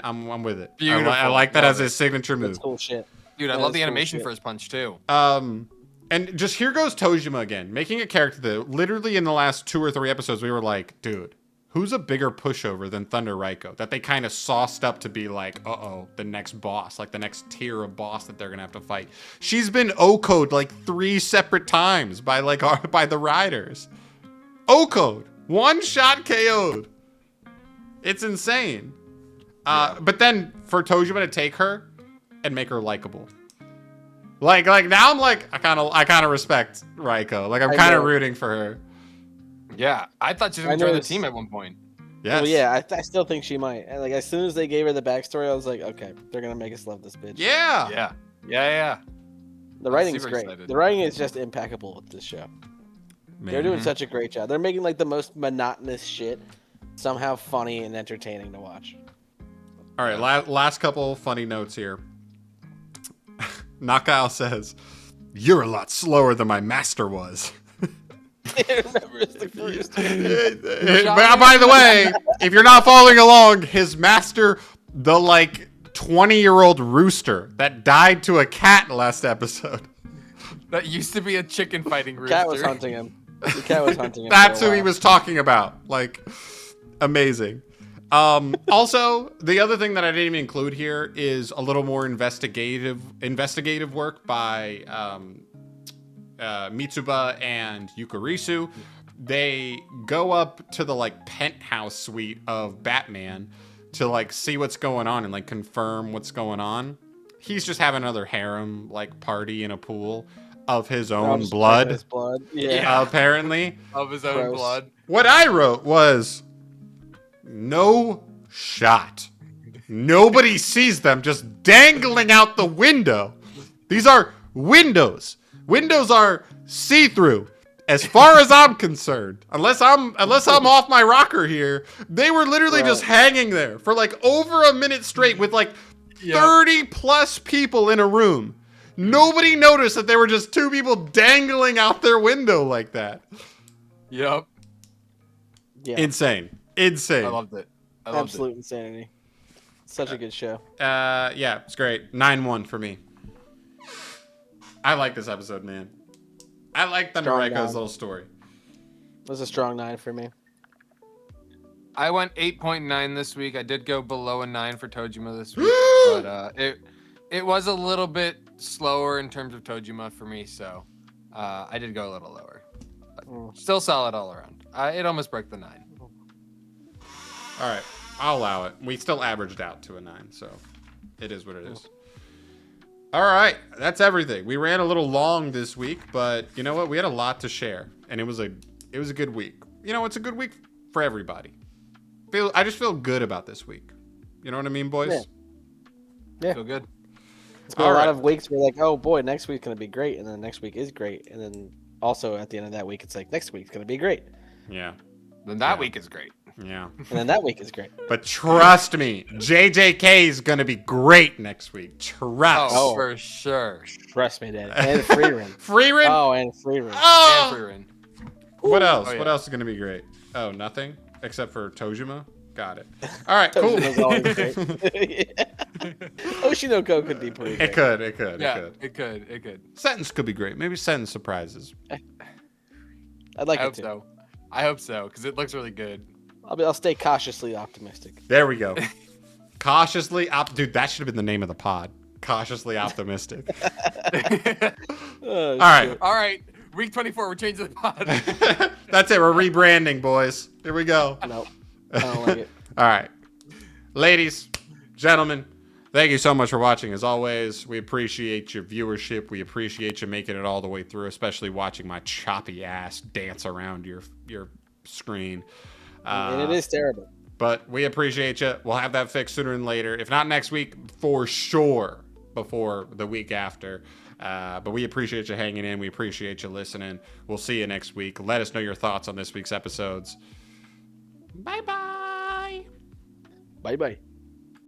Speaker 1: with it.
Speaker 3: Beautiful.
Speaker 1: I like that
Speaker 3: Love
Speaker 1: as
Speaker 3: it.
Speaker 1: his signature move.
Speaker 2: That's cool shit.
Speaker 3: Dude, I
Speaker 2: Yeah,
Speaker 3: love the
Speaker 2: that's cool
Speaker 3: animation
Speaker 2: shit.
Speaker 3: for his punch too.
Speaker 1: And just here goes Tojima again, making a character that literally in the last 2 or 3 episodes we were like, dude, who's a bigger pushover than Thunder Raiko? That they kind of sauced up to be like, the next boss, like the next tier of boss that they're gonna have to fight. She's been OHKO'd like 3 separate times by by the riders. OHKO'd, 1-shot KO'd. It's insane. But then for Tojima to take her and make her likable. Like now I'm like I kind of respect Raiko. Like I'm kind of rooting for her.
Speaker 3: Yeah, I thought she was gonna join the team at one point.
Speaker 1: Yes.
Speaker 2: Well, yeah, I still think she might. And like as soon as they gave her the backstory, I was like, okay, they're gonna make us love this bitch.
Speaker 1: Yeah.
Speaker 3: Yeah.
Speaker 2: The writing's
Speaker 3: super
Speaker 2: great.
Speaker 3: excited.
Speaker 2: The writing is just impeccable with this show.
Speaker 1: Man.
Speaker 2: They're doing such a great job. They're making like the most monotonous shit somehow funny and entertaining to watch.
Speaker 1: All right, last couple funny notes here. Nakao says, "You're a lot slower than my master was."
Speaker 2: I remember it's the first.
Speaker 1: By the way, if you're not following along, his master, the like 20-year-old rooster that died to a cat last episode.
Speaker 3: That used to be a chicken fighting rooster.
Speaker 2: Cat was hunting him. The cat was hunting him.
Speaker 1: That's
Speaker 2: for a
Speaker 1: who he
Speaker 2: while.
Speaker 1: was talking about. Like, amazing. Also, the other thing that I didn't even include here is a little more investigative work by Mitsuba and Yukarisu. They go up to the like penthouse suite of Batman to like see what's going on and like confirm what's going on. He's just having another harem like party in a pool of his own
Speaker 2: Just
Speaker 1: blood.
Speaker 2: his blood. Yeah.
Speaker 3: Yeah.
Speaker 1: Apparently.
Speaker 3: Of his own
Speaker 2: Gross.
Speaker 3: blood.
Speaker 1: What I wrote was no shot. Nobody sees them just dangling out the window. These are windows. Windows are see-through. As far as I'm concerned, unless I'm off my rocker here, they were literally just hanging there for like over a minute straight with like 30 plus people in a room. Nobody noticed that there were just 2 people dangling out their window like that.
Speaker 3: Yep.
Speaker 2: Yeah.
Speaker 1: Insane.
Speaker 3: I loved it.
Speaker 2: Absolute insanity. Such a good show.
Speaker 1: Yeah, it's great. 9-1 for me. I like this episode, man. I like Thunder
Speaker 2: Strong
Speaker 1: Raiko's
Speaker 2: down.
Speaker 1: little story.
Speaker 2: It was a strong 9 for me.
Speaker 3: I went 8.9 this week. I did go below a 9 for Tojima this week, but it was a little bit slower in terms of Tojima for me, so I did go a little lower. But still solid all around. It almost broke the 9.
Speaker 1: All right, I'll allow it. We still averaged out to a 9, so it is what it is. All right, that's everything. We ran a little long this week, but you know what? We had a lot to share, and it was a good week. You know, it's a good week for everybody. I just feel good about this week. You know what I mean, boys?
Speaker 2: Yeah.
Speaker 3: Feel good.
Speaker 2: It's been a
Speaker 1: All
Speaker 2: lot
Speaker 1: right.
Speaker 2: of weeks where like, oh boy, next week's gonna be great, and then next week is great, and then also at the end of that week, it's like next week's gonna be great,
Speaker 1: Yeah,
Speaker 3: Then that week is great.
Speaker 1: yeah.
Speaker 2: and then that week is great.
Speaker 1: But trust me, JJK is gonna be great next week. Trust.
Speaker 3: Oh, for sure.
Speaker 2: Trust me, Daddy. And Freerun.
Speaker 1: Freerun.
Speaker 2: Oh, and Freerun.
Speaker 1: Oh!
Speaker 3: And Freerun.
Speaker 1: What else?
Speaker 3: Oh, yeah.
Speaker 1: What else is gonna be great? Oh, nothing except for Tojima. Got it. All right, cool.
Speaker 2: Tojima's always great. Oshinoko could be pretty great.
Speaker 1: It could. It could.
Speaker 3: Yeah,
Speaker 1: It could.
Speaker 3: it could.
Speaker 1: Sentence could be great. Maybe sentence surprises.
Speaker 2: I'd like
Speaker 3: I
Speaker 2: it
Speaker 3: hope
Speaker 2: to.
Speaker 3: so. I hope so, because it looks really good.
Speaker 2: I'll stay cautiously optimistic.
Speaker 1: There we go. Cautiously dude, that should have been the name of the pod. Cautiously optimistic.
Speaker 2: Oh,
Speaker 1: All right.
Speaker 2: shit.
Speaker 3: All right, week 24, we're changing the pod.
Speaker 1: That's it. We're rebranding, boys. Here we go.
Speaker 2: Nope. I don't like it.
Speaker 1: All right. Ladies, gentlemen, thank you so much for watching. As always, we appreciate your viewership. We appreciate you making it all the way through, especially watching my choppy ass dance around your screen.
Speaker 2: And it is terrible.
Speaker 1: But we appreciate you. We'll have that fixed sooner than later. If not next week, for sure. before the week after. But we appreciate you hanging in. We appreciate you listening. We'll see you next week. Let us know your thoughts on this week's episodes. Bye-bye.
Speaker 2: Bye-bye.